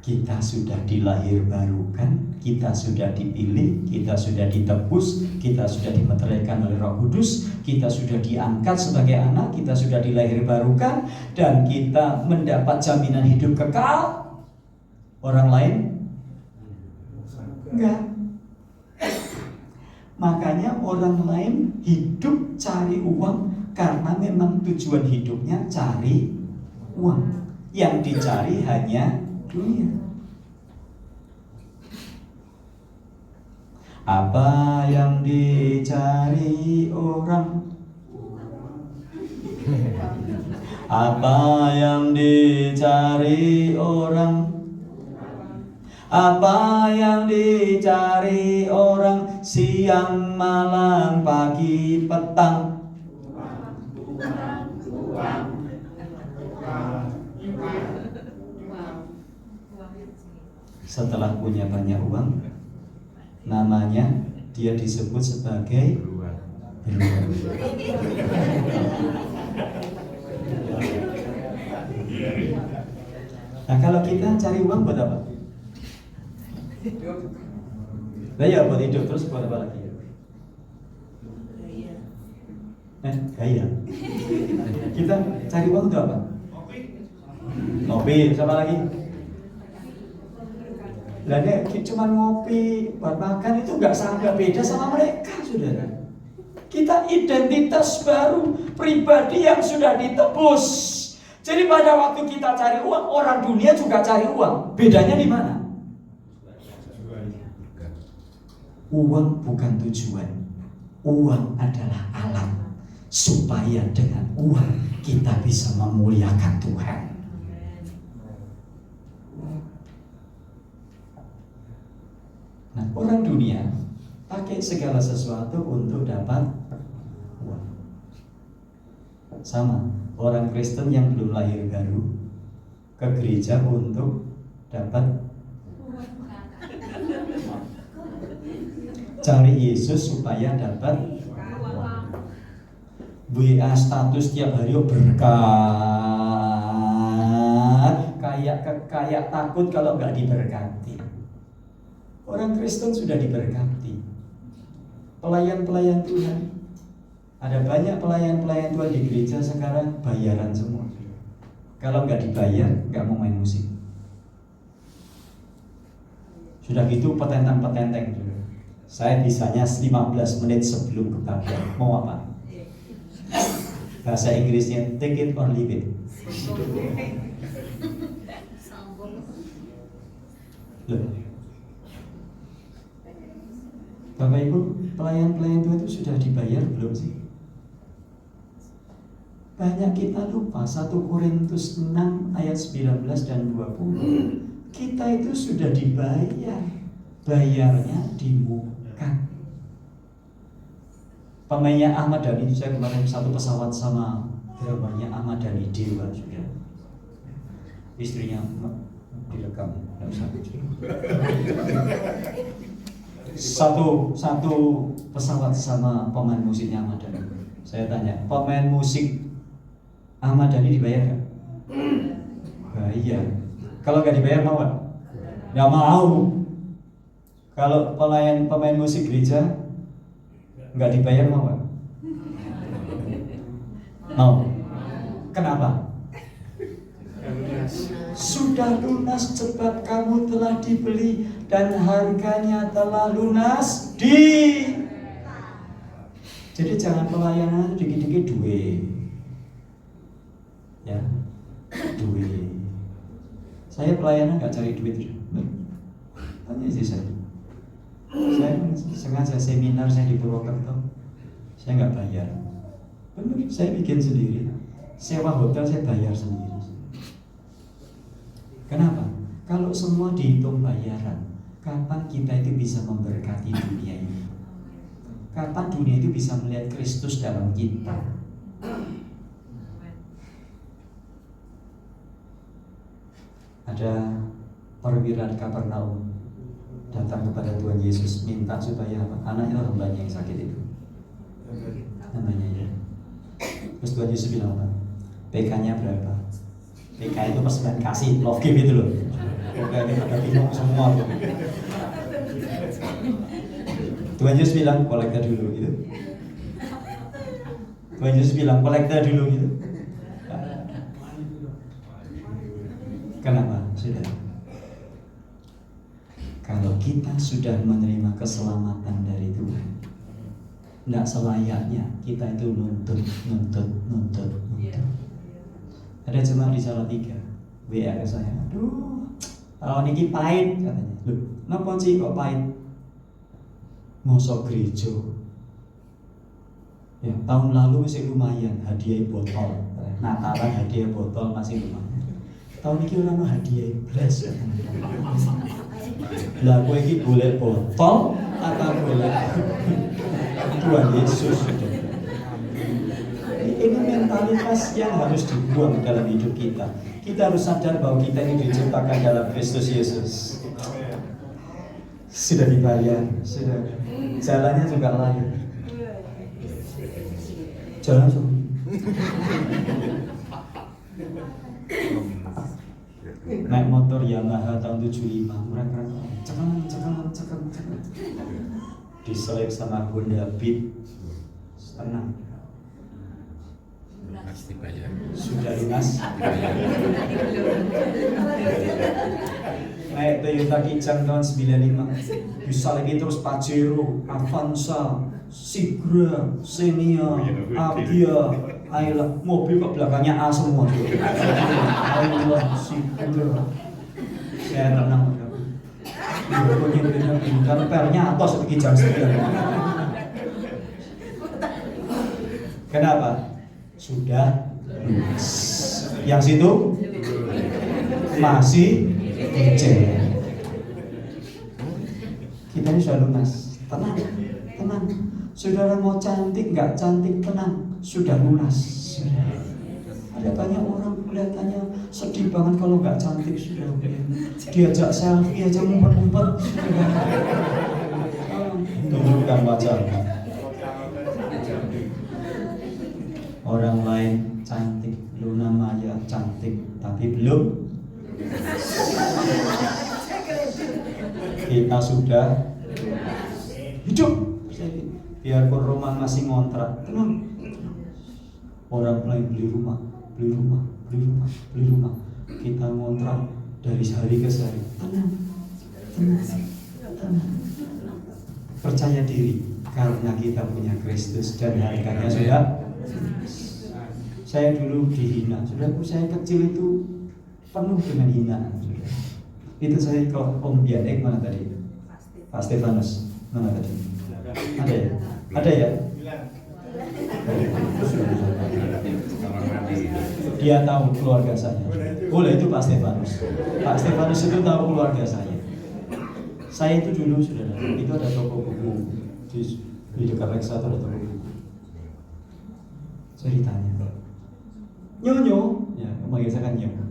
Kita sudah dilahirbarukan, kita sudah dipilih, kita sudah ditebus, kita sudah dimeteraikan oleh Roh Kudus, kita sudah diangkat sebagai anak, kita sudah dilahirbarukan, dan kita mendapat jaminan hidup kekal. Orang lain? Enggak. Makanya orang lain hidup cari uang karena memang tujuan hidupnya cari uang. Yang dicari hanya dunia. Apa yang dicari orang? Apa yang dicari orang? Apa yang dicari orang siang, malam, pagi, petang? Setelah punya banyak uang, namanya dia disebut sebagai beruang. Nah, kalau kita cari uang buat apa? Nah ya buat hidup, terus buat apa lagi? Gaya. Kita cari uang untuk apa? Ngopi, siapa lagi? Lah cuma ngopi buat makan itu nggak beda sama mereka, saudara. Kita identitas baru, pribadi yang sudah ditebus. Jadi pada waktu kita cari uang, orang dunia juga cari uang. Bedanya di mana? Uang bukan tujuan. Uang adalah alat supaya dengan uang kita bisa memuliakan Tuhan. Nah, orang dunia pakai segala sesuatu untuk dapat uang. Sama, orang Kristen yang belum lahir baru ke gereja untuk dapat cari Yesus supaya dapat uang. WA status tiap hari berkat, kayak takut kalau nggak diberkati. Orang Kristen sudah diberkati. Pelayan-pelayan Tuhan, ada banyak pelayan-pelayan Tuhan di gereja sekarang bayaran semua. Kalau nggak dibayar, nggak mau main musik. Sudah gitu petentang-petenteng juga. Saya bisanya 15 menit sebelum kebaktian. Mau apa? Bahasa Inggrisnya take it or leave it. Loh. Bapak Ibu, pelayan-pelayan Tuhan itu sudah dibayar belum sih? Banyak kita lupa 1 Korintus 6 ayat 19 dan 20. Kita itu sudah dibayar. Bayarnya di muka. Pemainnya Ahmad Dhani, saya kemarin satu pesawat sama dramanya Ahmad Dhani Dewa sudah. Istrinya direkam, nggak usah. Satu pesawat sama pemain musiknya Ahmad Dhani. Saya tanya, pemain musik Ahmad Dhani dibayar nggak? Bayar. Kalau nggak dibayar mau nggak? Nggak mau. Kalau pemain musik gereja nggak dibayar mau nggak? Mau. Kenapa? Sudah lunas sebab kamu telah dibeli dan harganya telah lunas Jadi jangan pelayanan dikit-dikit duit. Ya, duit. Saya pelayanan nggak cari duit. Tanya sih saya. Saya sengaja seminar saya di Purwokerto, saya nggak bayar. Benar, saya bikin sendiri. Sewa hotel saya bayar sendiri. Kenapa? Kalau semua dihitung bayaran, kapan kita itu bisa memberkati dunia ini? Kapan dunia itu bisa melihat Kristus dalam kita? Ada perwira di Kapernaum datang kepada Tuhan Yesus minta supaya apa? Anaknya hambanya yang sakit itu, namanya ya. Terus Tuhan Yesus bilang apa? PK-nya berapa? PK itu persembahan kasih, love gift itu loh. Pokoknya kita ada bingung semua tuh. Tuhan Yesus bilang kolektor dulu gitu. Tuhan Yesus bilang kolektor dulu gitu. Kenapa? Sudah. Kalau kita sudah menerima keselamatan dari Tuhan, tidak selayaknya kita itu nuntut. Ada jemaat di Salatiga WA ke saya, aduh, tahun ini pahit katanya. Loh, kenapa sih kok pahit? Mosok gereja. Ya, tahun lalu masih lumayan, hadiah botol. Natalan hadiah botol masih lumayan. Tahun ini orang hadiah belas. Lah kowe iki boleh botol atau boleh Tuhan Yesus. Ini mentalitas yang harus dibuang dalam hidup kita. Kita harus sadar bahwa kita ini diciptakan dalam Kristus Yesus. Sudah dibayar, sudah. Jalannya juga layak. Jalan semua. Naik motor Yamaha tahun 75, mereka cekang. Diselip sama Honda Beat, tenang. Pasti bayar. Sudah lunas. Naik Toyota Kijang tahun 95, bisa lagi terus Pajero, Avanza, Sigra, Xenia, Avia, Ayla, mobil kok belakangnya A semua. Ayla, Sigra. Saya tenang. Karena pernya atas seperti Kijang sekian. Kenapa? Sudah lunas. Yang situ masih kecil. Kita ini sudah lunas. Tenang. Saudara mau cantik nggak cantik, tenang, sudah lunas. Ada banyak orang kelihatannya sedih banget kalau nggak cantik, sudah diajak selfie aja ngumpet-ngumpet. Tunjukkan wajahnya. Orang lain cantik, Luna Maya cantik, tapi belum. Kita sudah hidup. Biarpun Roman masih ngontrak, tenang. Orang lain beli rumah. Kita ngontrak dari hari ke hari. Tenang. Percaya diri karena kita punya Kristus dan harganya sudah. Saya dulu dihina, saudaraku, saya kecil itu penuh dengan hinaan. Itu saya ke Om Bianek mana tadi? Pak Stefanus mana tadi? Ada ya? Ada ya? Dia tahu keluarga saya. Boleh, itu Pak Stefanus. Pak Stefanus itu tahu keluarga saya. Saya itu dulu, saudara, itu ada toko buku di dekat Reksa itu ada toko buku. Saya ditanya, Nyonya, ya, manggil saya kan Nyonya.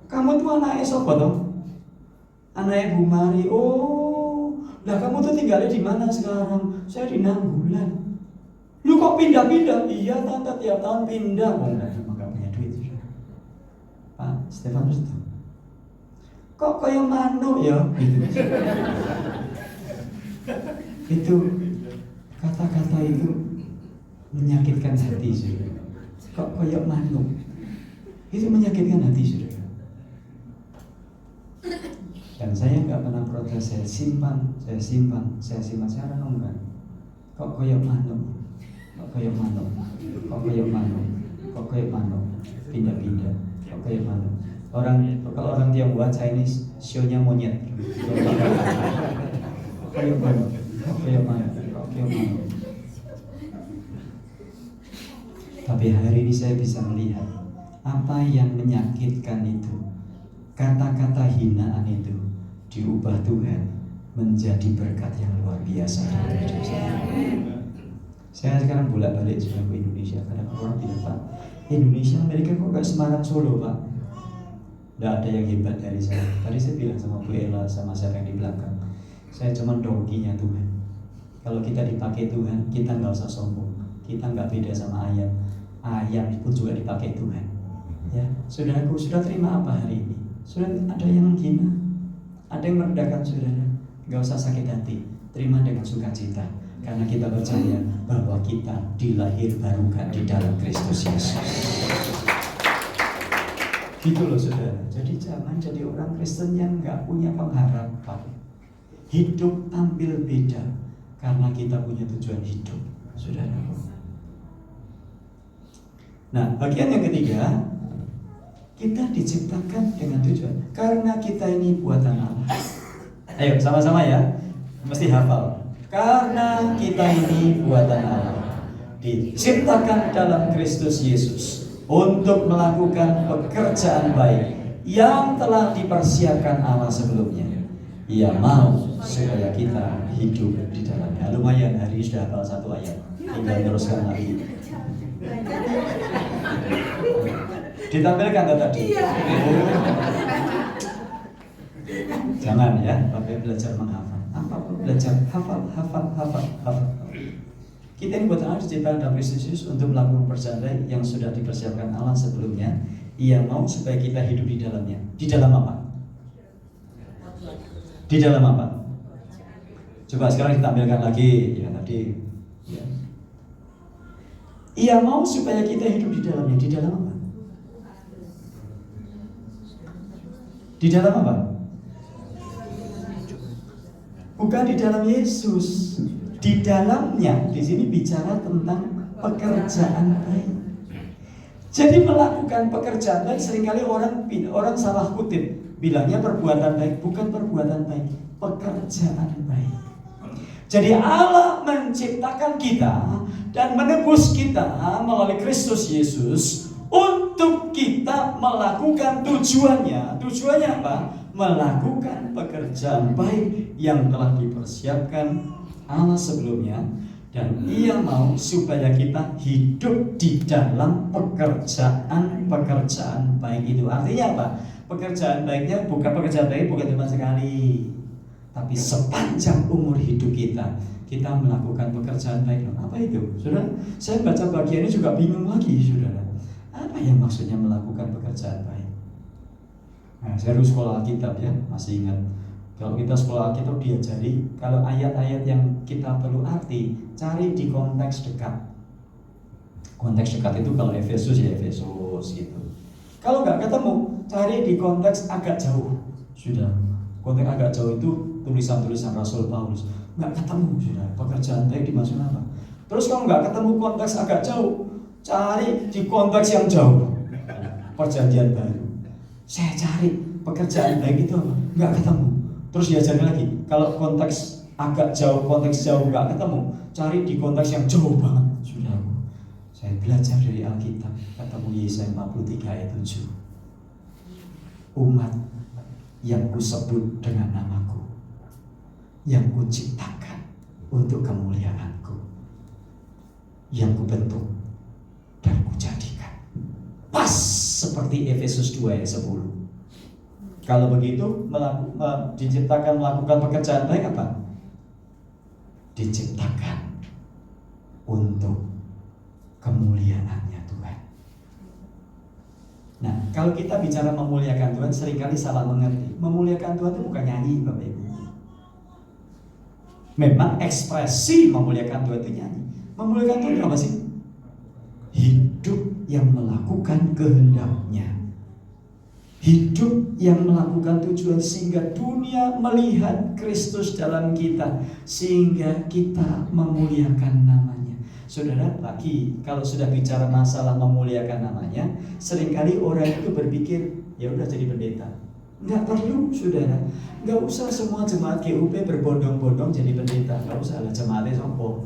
Kamu tuh anaknya siapa toh? Anaknya Bu Mari. Oh, lah kamu tuh tinggalnya di mana sekarang? Saya di Nanggulan. Lu kok pindah-pindah? Iya tante, tiap tahun pindah. Oh enggak, emang gak punya duit. Pak Stefanus tuh, kok kayak manuk ya? Gitu. Itu kata-kata itu menyakitkan hati, saudara. Kok kayak manuk? Itu menyakitkan hati, saudara. Dan saya nggak pernah protes, saya simpan. Saya renungkan. Kok kayak manuk? Pindah-pindah. Kok kayak manuk? Kalau orang Tionghoa Chinese, show-nya monyet. Kayak manuk. Tapi hari ini saya bisa melihat apa yang menyakitkan itu. Kata-kata hinaan itu diubah Tuhan menjadi berkat yang luar biasa. Saya sekarang bolak-balik ke Indonesia. Kadang orang bilang, Pak, Indonesia, Amerika kok gak Semarang Solo, Pak? Tidak ada yang hebat dari saya. Tadi saya bilang sama Bu Ella, sama siapa yang di belakang, saya cuma dongkinya Tuhan. Kalau kita dipakai Tuhan, kita nggak usah sombong. Kita nggak beda sama ayam. Ayam pun juga dipakai Tuhan. Ya, saudaraku, sudah terima apa hari ini? Sudah ada yang menghina, ada yang merendahkan saudara. Nggak usah sakit hati, terima dengan sukacita. Karena kita percaya bahwa kita dilahir barukan di dalam Kristus Yesus. Gitu loh saudara. Jadi jangan jadi orang Kristen yang nggak punya pengharapan. Hidup tampil beda karena kita punya tujuan hidup, saudara. Nah, bagian yang ketiga, kita diciptakan dengan tujuan. Karena kita ini buatan Allah. Ayo sama-sama ya, mesti hafal. Karena kita ini buatan Allah, diciptakan dalam Kristus Yesus untuk melakukan pekerjaan baik yang telah dipersiapkan Allah sebelumnya. Ia mau supaya kita hidup di dalamnya. Lumayan, hari ini sudah hafal satu ayat. Tinggal teruskan lagi. Ditampilkan tadi. Jangan ya, Bapak belajar menghafal. Apapun belajar, hafal. Kita ini buat Allah diciptakan dalam Kristus Yesus untuk melakukan pekerjaan yang sudah dipersiapkan Allah sebelumnya. Ia mau supaya kita hidup di dalamnya. Di dalam apa? Di dalam apa? Coba sekarang ditampilkan lagi ya tadi. Ya. Ia mau supaya kita hidup di dalamnya. Di dalam apa? Di dalam apa? Bukan di dalam Yesus. Di dalamnya. Di sini bicara tentang pekerjaan baik. Jadi melakukan pekerjaan baik seringkali orang salah kutip. Bilangnya perbuatan baik, bukan perbuatan baik, pekerjaan baik. Jadi Allah menciptakan kita dan menebus kita melalui Kristus Yesus untuk kita melakukan tujuannya. Tujuannya apa? Melakukan pekerjaan baik yang telah dipersiapkan Allah sebelumnya. Dan Ia mau supaya kita hidup di dalam pekerjaan baik itu. Artinya apa? Pekerjaan baiknya bukan pekerjaan baik bukan cuma sekali, Tapi sepanjang umur hidup kita melakukan pekerjaan baik. Apa itu? Saudara, saya baca bagian ini juga bingung lagi, saudara. Apa yang maksudnya melakukan pekerjaan baik? Nah, saya dulu sekolah Alkitab ya, masih ingat. Kalau kita sekolah Alkitab diajari, kalau ayat-ayat yang kita perlu arti, cari di konteks dekat. Konteks dekat itu kalau Efesus ya Efesus gitu. Kalau nggak ketemu, cari di konteks agak jauh. Sudah, konteks agak jauh itu tulisan-tulisan Rasul Paulus. Nggak ketemu, sudah. Pekerjaan baik dimaksud apa? Terus kalau nggak ketemu konteks agak jauh, cari di konteks yang jauh. Perjanjian baru. Saya cari pekerjaan baik itu apa? Nggak ketemu. Terus diajarin lagi, kalau konteks agak jauh, konteks jauh nggak ketemu, cari di konteks yang jauh banget. Sudah, saya belajar dari Alkitab, ketemu Yesaya 43 ayat 7. Umat yang kusebut dengan namaku, yang kuciptakan untuk kemuliaanku, yang kubentuk dan kujadikan. Pas seperti Efesus 2 ayat 10. Kalau begitu diciptakan melakukan pekerjaan baik apa? Diciptakan untuk kemuliaannya Tuhan. Nah, kalau kita bicara memuliakan Tuhan, seringkali salah mengerti. Memuliakan Tuhan itu bukan nyanyi, Bapak Ibu. Memang ekspresi memuliakan Tuhan itu nyanyi. Memuliakan Tuhan itu apa sih? Hidup yang melakukan kehendak-Nya. Hidup yang melakukan tujuan sehingga dunia melihat Kristus dalam kita, sehingga kita memuliakan namanya. Saudara, lagi kalau sudah bicara masalah memuliakan namanya, seringkali orang itu berpikir ya udah jadi pendeta. Nggak perlu, saudara. Nggak usah semua jemaat GUP berbondong-bondong jadi pendeta. Nggak usah lah, jemaatnya sombong.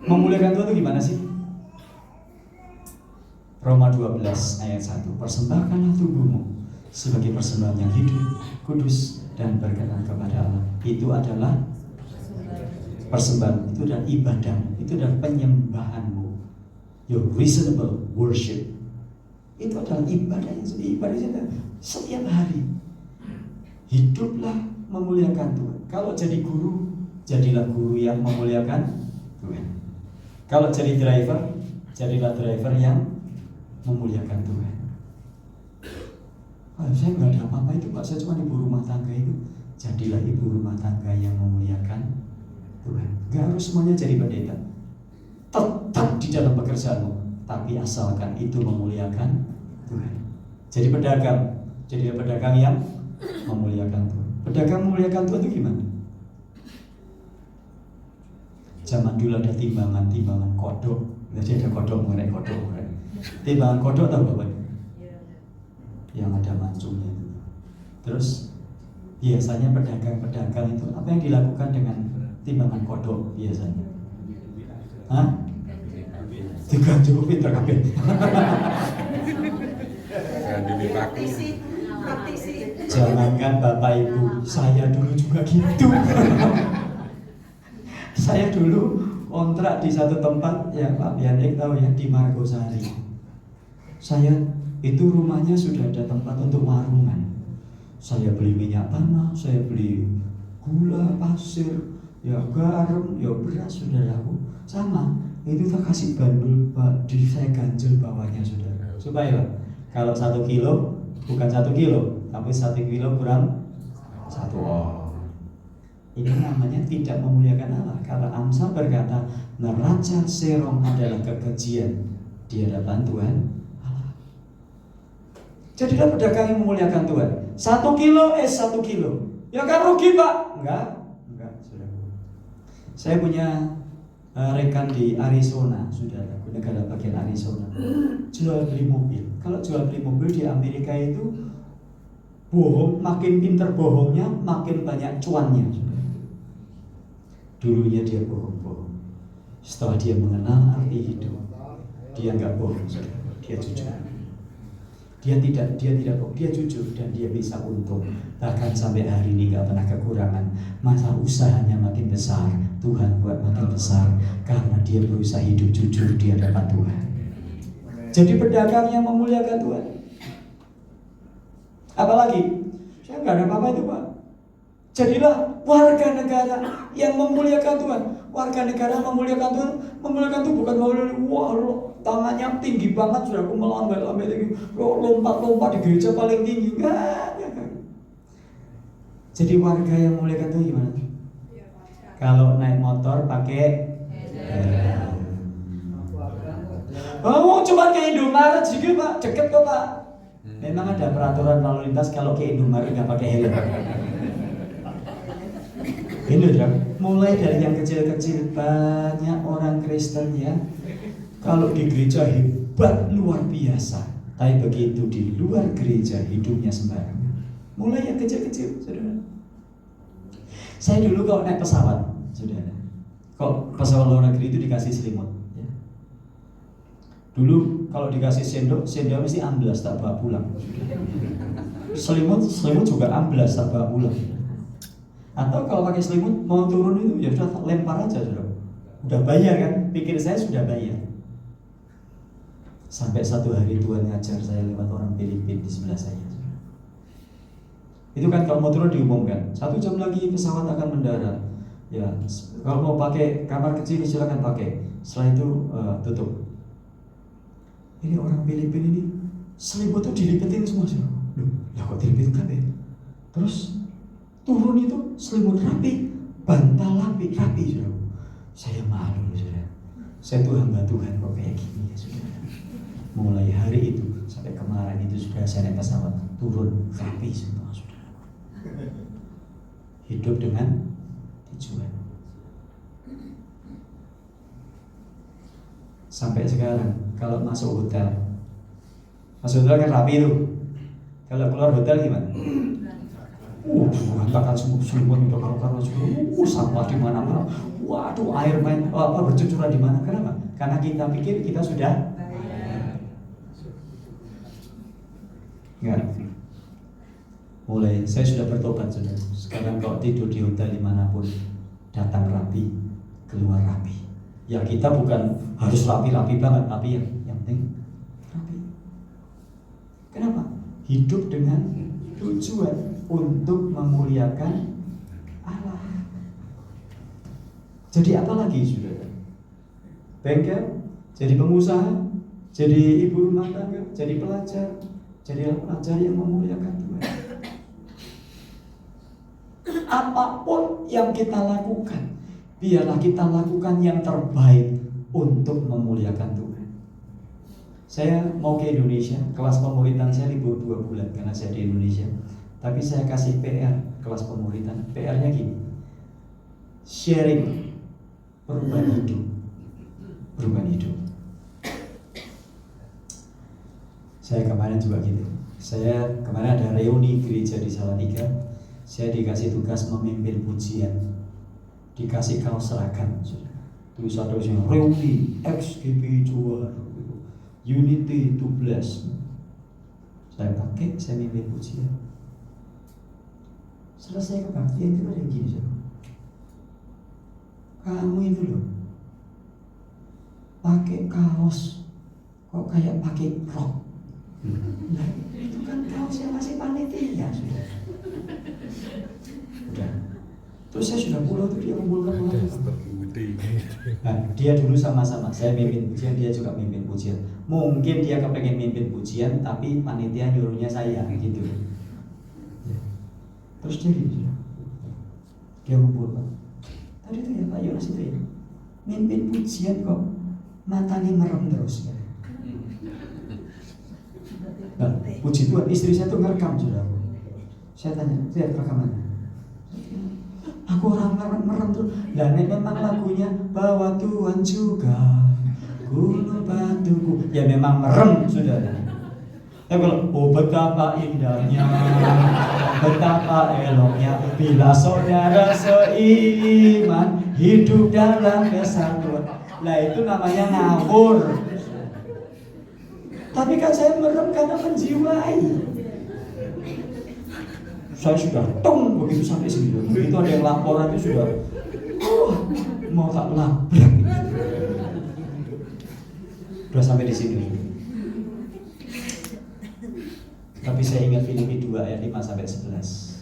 Memuliakan Tuhan itu gimana sih? Roma 12 ayat 1. Persembahkanlah tubuhmu sebagai persembahan yang hidup, kudus, dan berkenan kepada Allah. Itu adalah persembahan, itu adalah ibadah, itu adalah penyembahanmu. Your reasonable worship. Itu adalah ibadah yang setiap hari. Hiduplah memuliakan Tuhan. Kalau jadi guru, jadilah guru yang memuliakan Tuhan. Kalau jadi driver, jadilah driver yang memuliakan Tuhan. Saya nggak ada apa-apa itu Pak, saya cuma ibu rumah tangga itu. Jadilah ibu rumah tangga yang memuliakan Tuhan. Gak harus semuanya jadi pendeta. Tetap di dalam pekerjaanmu, tapi asalkan itu memuliakan Tuhan. Jadi jadilah pedagang yang memuliakan Tuhan. Pedagang memuliakan Tuhan itu gimana? Zaman dulu ada timbangan kodok. Jadi ada kodok mengenai kodok. Timbangan kodok tahu Bapak? Yang ada mancungnya itu. Terus biasanya pedagang-pedagang itu apa yang dilakukan dengan timbangan kodok biasanya? Hah? Diganti pinter kabeh. Jangankan Bapak Ibu, saya dulu juga gitu. Saya dulu kontrak di satu tempat ya Pak Bianek tahu ya, di Margosari. Saya itu rumahnya sudah ada tempat untuk warungan. Saya beli minyak tanah, saya beli gula, pasir, ya garam, ya beras, saudaraku. Sama, itu tak kasih bandul, jadi saya ganjel bawahnya saudara. Supaya kalau 1 kilo bukan 1 kilo, tapi 1 kilo kurang 1 on. Ini namanya tidak memuliakan Allah. Karena Amsal berkata, neraca serong adalah kekejian di hadapan Tuhan Allah. Jadilah pedagang yang memuliakan Tuhan. 1 kilo, 1 kilo. Ya kan rugi Pak? Enggak, saudara. Saya punya rekan di Arizona, saudara, negara bagian Arizona. Jual beli mobil. Kalau jual beli mobil di Amerika itu bohong, makin pinter bohongnya, makin banyak cuannya. Dulunya dia bohong-bohong. Setelah dia mengenal arti hidup, dia nggak bohong, dia jujur. Dia tidak bohong, dia jujur dan dia bisa untung. Bahkan sampai hari ini nggak pernah kekurangan. Masa usahanya makin besar, Tuhan buat makin besar karena dia berusaha hidup jujur di hadapan Tuhan. Jadi pedagang yang memuliakan Tuhan. Apalagi Saya nggak ada apa-apa itu Pak. Jadilah warga negara yang memuliakan Tuhan. Warga negara memuliakan Tuhan. Memuliakan Tuhan bukan memuliakan, wah lo tangannya tinggi banget sudah aku melambai-lambai tinggi, lo lompat-lompat di gereja paling tinggi. Enggak. Jadi warga yang memuliakan Tuhan gimana? Kalau naik motor pakai helm. Oh, cuma ke Indomaret juga Pak, deket kok Pak. Memang ada peraturan lalu lintas kalau ke Indomaret nggak pakai helm. Ini udah mulai dari yang kecil-kecil, banyak orang Kristen ya. Kalau di gereja hebat luar biasa, tapi begitu di luar gereja hidupnya sembarangan. Mulai yang kecil-kecil, saudara. Saya dulu kalau naik pesawat, saudara, kok pesawat luar negeri itu dikasih selimut. Ya. Dulu kalau dikasih sendok mesti amblas tak bawa pulang. Selimut juga amblas tak bawa pulang. Atau kalau pakai selimut mau turun itu ya sudah lempar aja sudah. Udah bayar kan? Pikir saya sudah bayar. Sampai satu hari Tuhan ngajar saya lewat orang Filipina di sebelah saya. Itu kan kalau mau turun diumumkan 1 jam lagi pesawat akan mendarat. Ya, kalau mau pakai kamar kecil silakan pakai. Setelah itu tutup. Ini orang Filipina ini selimut tuh dilipetin semua sih. Loh, lah kok dilipetin ya? Terus turun itu selimut rapi, bantal rapi sudah. Saya malu sudah. Saya tuh hamba Tuhan kok kayak gini ya sudah. Mulai hari itu sampai kemarin itu sudah saya naik pesawat turun rapi semua sudah. Hidup dengan tujuan. Sampai sekarang kalau masuk hotel kan rapi itu. Kalau keluar hotel gimana? Berantakan semua selimut udah kalau sampah di mana-mana. Waduh, air main bercucuran di mana? Kenapa? Karena kita pikir kita sudah enggak. Mulai saya sudah bertobat sudah. Sekarang kalau tidur di hotel dimanapun datang rapi, keluar rapi. Ya kita bukan harus rapi-rapi banget, tapi yang penting rapi. Kenapa? Hidup dengan tujuan untuk memuliakan Allah. Jadi apa lagi saudara? Bengkel, jadi pengusaha, jadi ibu rumah tangga, jadi pelajar yang memuliakan Tuhan. Apapun yang kita lakukan, biarlah kita lakukan yang terbaik untuk memuliakan Tuhan. Saya mau ke Indonesia, kelas pemuritan saya libur 2 bulan karena saya di Indonesia. Tapi saya kasih PR kelas pemuritan. PR-nya gini, sharing perubahan hidup. Saya kemarin juga gitu. Saya kemarin ada reuni gereja di Salatiga. Saya dikasih tugas memimpin pujian, dikasih kaos seragam. Tulisan-tulisan reuni XGP juara, Unity to bless. Saya pakai, saya mimpin pujian. Selesai kebaktian itu ada yang gini saudara. Kamu itu loh pakai kaos kok kayak pakai rok. Nah, itu kan kaos yang masih panitia sudah. Udah. Terus saya sudah pulang tuh dia kumpulkan. Nah, dia dulu sama-sama saya mimpin pujian, dia juga mimpin pujian. Mungkin dia kepengen mimpin pujian tapi panitia nyuruhnya saya gitu. Terus dia gitu, dia ngumpul Pak. Tadi tuh ya Pak Yonas itu ya, mimpin pujian kok matanya merem terus ya. Nah, puji Tuhan, istri saya tuh ngerekam saudara. Saya tanya, lihat rekamannya. Aku orang merem terus. Dan memang lagunya bahwa Tuhan juga gunung batuku. Ya memang merem saudara. Tapi kalau betapa indahnya, betapa eloknya bila saudara seiman hidup dalam kesatuan. Lah itu namanya ngawur. Tapi kan saya merem karena menjiwai. Saya sudah tong begitu sampai sini. Begitu ada yang laporan itu sudah mau tak labrak. Sudah sampai di sini. Tapi saya ingat Filipi 2 ayat 5-11.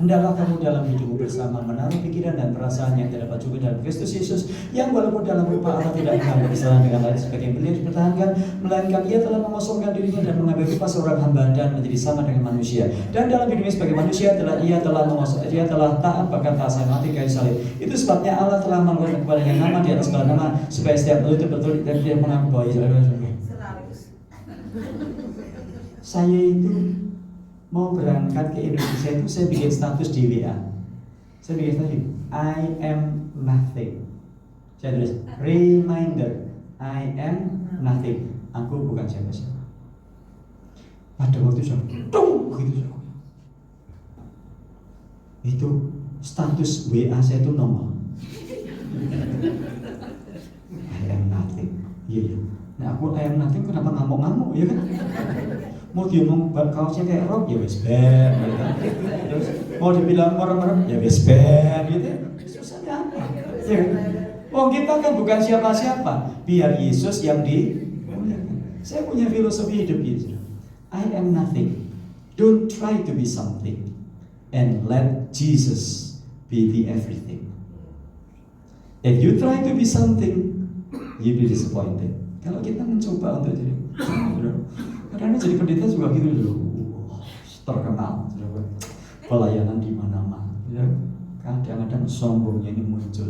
Hendaklah kamu dalam hidupmu bersama menaruh pikiran dan perasaan yang tidak dapat juga dalam Kristus Yesus, yang walaupun dalam rupa Allah tidak mengambil kesalahan dengan lain sebagai beliau dipertahankan, melainkan ia telah mengosongkan dirinya dan mengambil rupa seorang hamba dan menjadi sama dengan manusia. Dan dalam hidupnya sebagai manusia ia telah taat bahkan tak sampai mati kayu salib. Itu sebabnya Allah telah memberikan kepadanya nama di atas segala nama, supaya setiap mulut betul dan dia mengaku bahwa Yesus adalah Tuhan. Saya itu mau berangkat ke Indonesia itu saya bikin status di WA. Saya bikin status, I am nothing. Saya tulis reminder, I am nothing. Aku bukan siapa-siapa. Pada waktu itu dong gitu. Itu status WA saya itu nongol. I am nothing. Iya. Nah aku I am nothing kenapa ngamuk-ngamuk ya kan? Mau diomong kaosnya kayak rock ya wes band gitu. Terus mau dibilang merem-merem ya wes band gitu. Susahnya apa? Ya. Oh kita kan bukan siapa-siapa, biar Yesus yang dimuliakan. Saya punya filosofi hidup gitu. I am nothing. Don't try to be something, and let Jesus be the everything. If you try to be something, you'll be disappointed. Kalau kita mencoba untuk jadi karena jadi pendeta juga gitu loh, terkenal, pelayanan di mana-mana. Ya, kadang-kadang sombongnya ini muncul.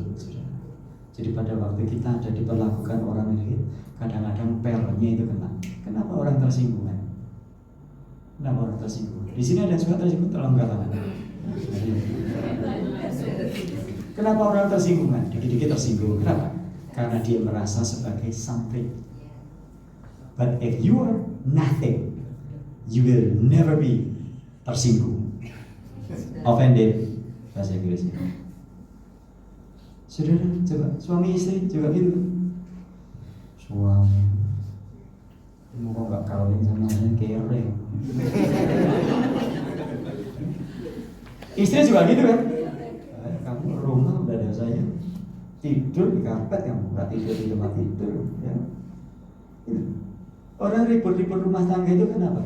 Jadi pada waktu kita ada diperlakukan orang lain, kadang-kadang pernya itu kena. Kenapa orang tersinggung? Kenapa orang tersinggung? Di sini ada juga tersinggung, tolong katakan. Kenapa orang tersinggung? Dikit-dikit tersinggung. Kenapa? Karena dia merasa sebagai something. But if you are nothing, you will never be tersinggung, offended, bahasa Inggrisnya. Saudara, coba suami istri juga gitu. Suami, kamu kok nggak kawin sama saya kere. Istri juga gitu kan. Kamu rumah udah ada saya, tidur di karpet, kamu nggak tidur di tempat tidur, ya. Orang ribut-ribut rumah tangga itu kenapa?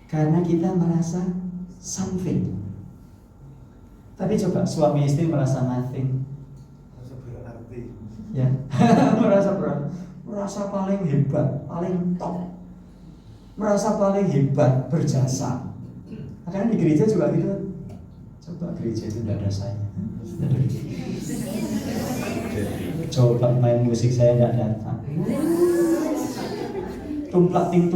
Karena kita merasa something. Tapi coba suami istri merasa nothing. Merasa berarti. Ya, merasa paling hebat, paling top. Merasa paling hebat, berjasa. Kadang di gereja juga gitu. Coba gereja itu tidak ada saya. Coba main musik saya tidak datang. Tumplak ting.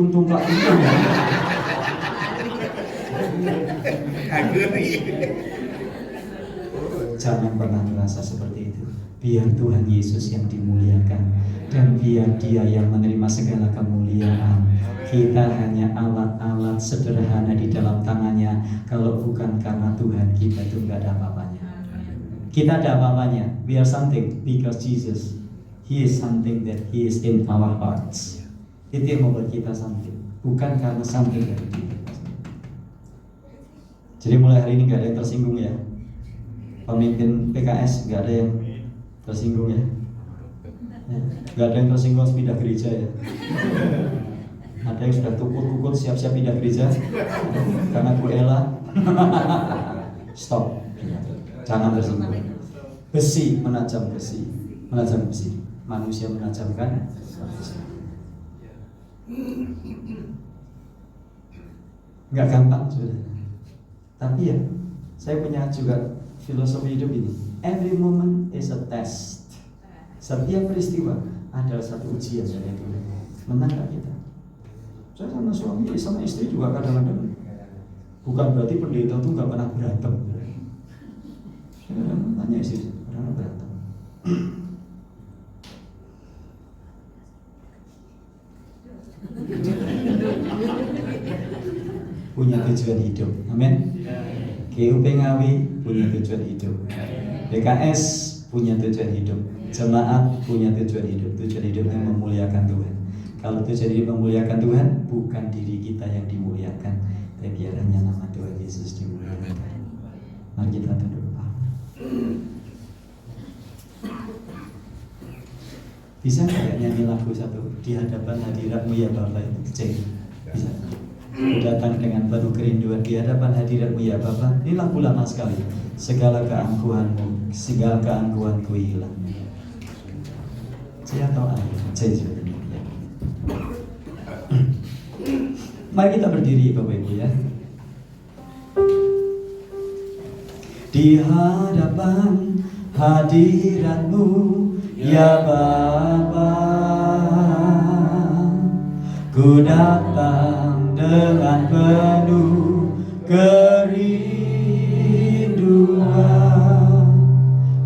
Jangan pernah merasa seperti itu. Biar Tuhan Yesus yang dimuliakan dan biar Dia yang menerima segala kemuliaan. Kita hanya alat-alat sederhana di dalam tangannya. Kalau bukan karena Tuhan, kita itu nggak ada apa-apanya. Kita ada apa-apanya. We are something because Jesus, He is something that He is in our hearts. Itu yang membuat kita something, bukan karena something dari kita. Jadi mulai hari ini gak ada yang tersinggung ya. Pemimpin PKS gak ada yang tersinggung ya. Gak ada yang tersinggung pindah gereja ya. Ada yang sudah tukut-tukut siap-siap pindah gereja karena Bu Ella. Stop. Jangan tersinggung. Besi menajam besi. Manusia menajamkan besi. Nggak gampang sebenarnya. Tapi ya, saya punya juga filosofi hidup ini. Every moment is a test. Setiap peristiwa adalah satu ujian dari Tuhan. Menang nggak kita? Saya sama suami, sama istri juga kadang-kadang. Bukan berarti pendeta itu nggak pernah berantem. Saya tanya istri, pernah berantem? Punya tujuan hidup, amin. GUP Ngawi punya tujuan hidup, PKS punya tujuan hidup, jemaat punya tujuan hidup. Tujuan hidup yang memuliakan Tuhan. Kalau tujuan hidup memuliakan Tuhan, bukan diri kita yang dimuliakan, tapi biarnya nama Tuhan Yesus dimuliakan. Mari kita tunduk. Bisa nggak nyanyi lagu satu, di hadapan hadiratmu ya Bapa itu? Cek, bisa. datang dengan penuh kerinduan di hadapan hadirat-Mu ya Bapa. Ini lagu lama sekali. Segala keangkuhanmu, segala keangkuhanku hilang. Saya tahu saya juga. Mari kita berdiri Bapak Ibu ya. Di hadapan hadirat-Mu ya Bapa, ku datang dengan penuh kerinduan.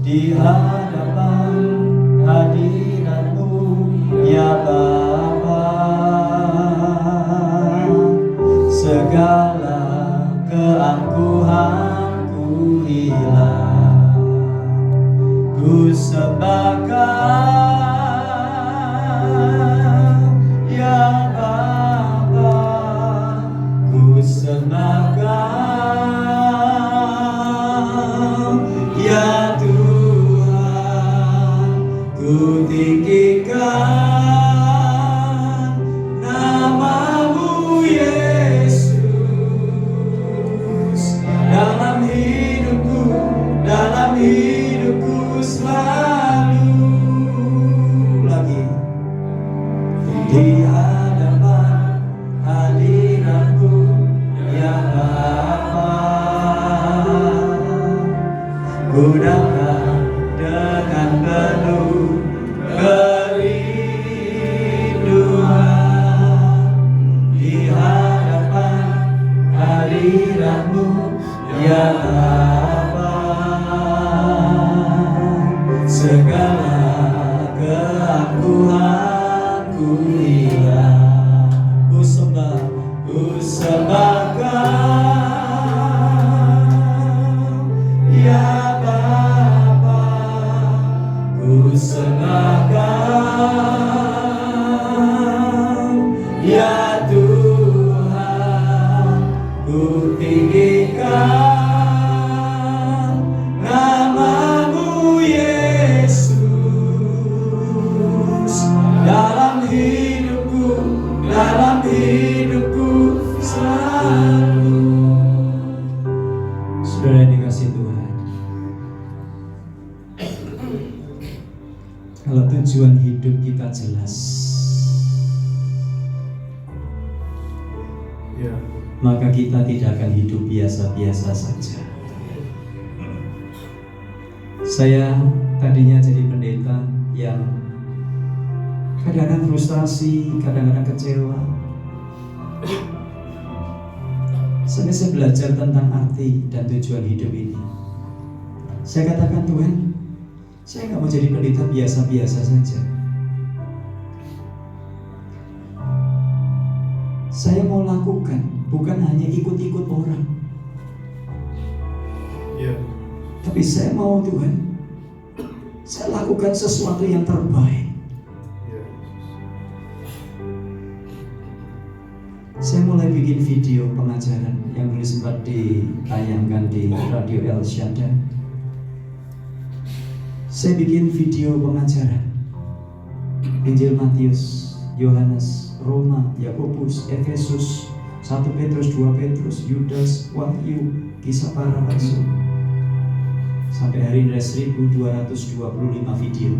Di hadapan hadirat-Mu ya Bapa, segala keangkuhanku hilang. Ku sembahkan ya Bapa, ku sembahkan ya Tuhan, ku tinggikan nama-Mu Yesus dalam hidupku selalu. Lagi di hadapan hadirat-Mu ya Bapa, ku datang dengan penuh kerinduan. Di hadapan hadirat-Mu ya Bapa, segala keangkuhanku hilang. Ku sembahkan ya Bapa, ku sembahkan ya Tuhan, ku tinggikan nama-Mu Yesus dalam hidupku selalu. Saudara yang dikasih Tuhan, kalau tujuan hidup kita jelas, Ya. maka kita tidak akan hidup biasa-biasa saja. Saya tadinya jadi pendeta yang kadang-kadang frustrasi, kadang-kadang kecewa. Sampai saya belajar tentang arti dan tujuan hidup ini. Saya katakan, Tuhan, saya nggak mau jadi pendeta biasa-biasa saja. Saya mau lakukan, bukan hanya ikut-ikut orang. Ya. Tapi saya mau, Tuhan, saya lakukan sesuatu yang terbaik. Ya. Saya mulai bikin video pengajaran yang dulu sempat ditayangkan di Radio El Shaddai. Saya bikin video pengajaran Injil Matius, Yohanes, Roma, Yakobus, Efesus, 1 Petrus, 2 Petrus, Yudas, Wahyu, Kisah Para Rasul. Sampai hari ini ada 1225 video.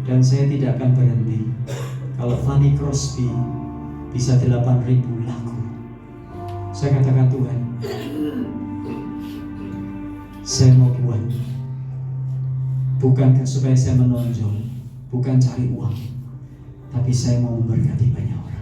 Dan saya tidak akan berhenti. Kalau Fanny Crosby bisa 8.000 lagu, saya katakan, Tuhan, saya mau buat, bukan supaya saya menonjol, bukan cari uang, tapi saya mau memberkati banyak orang.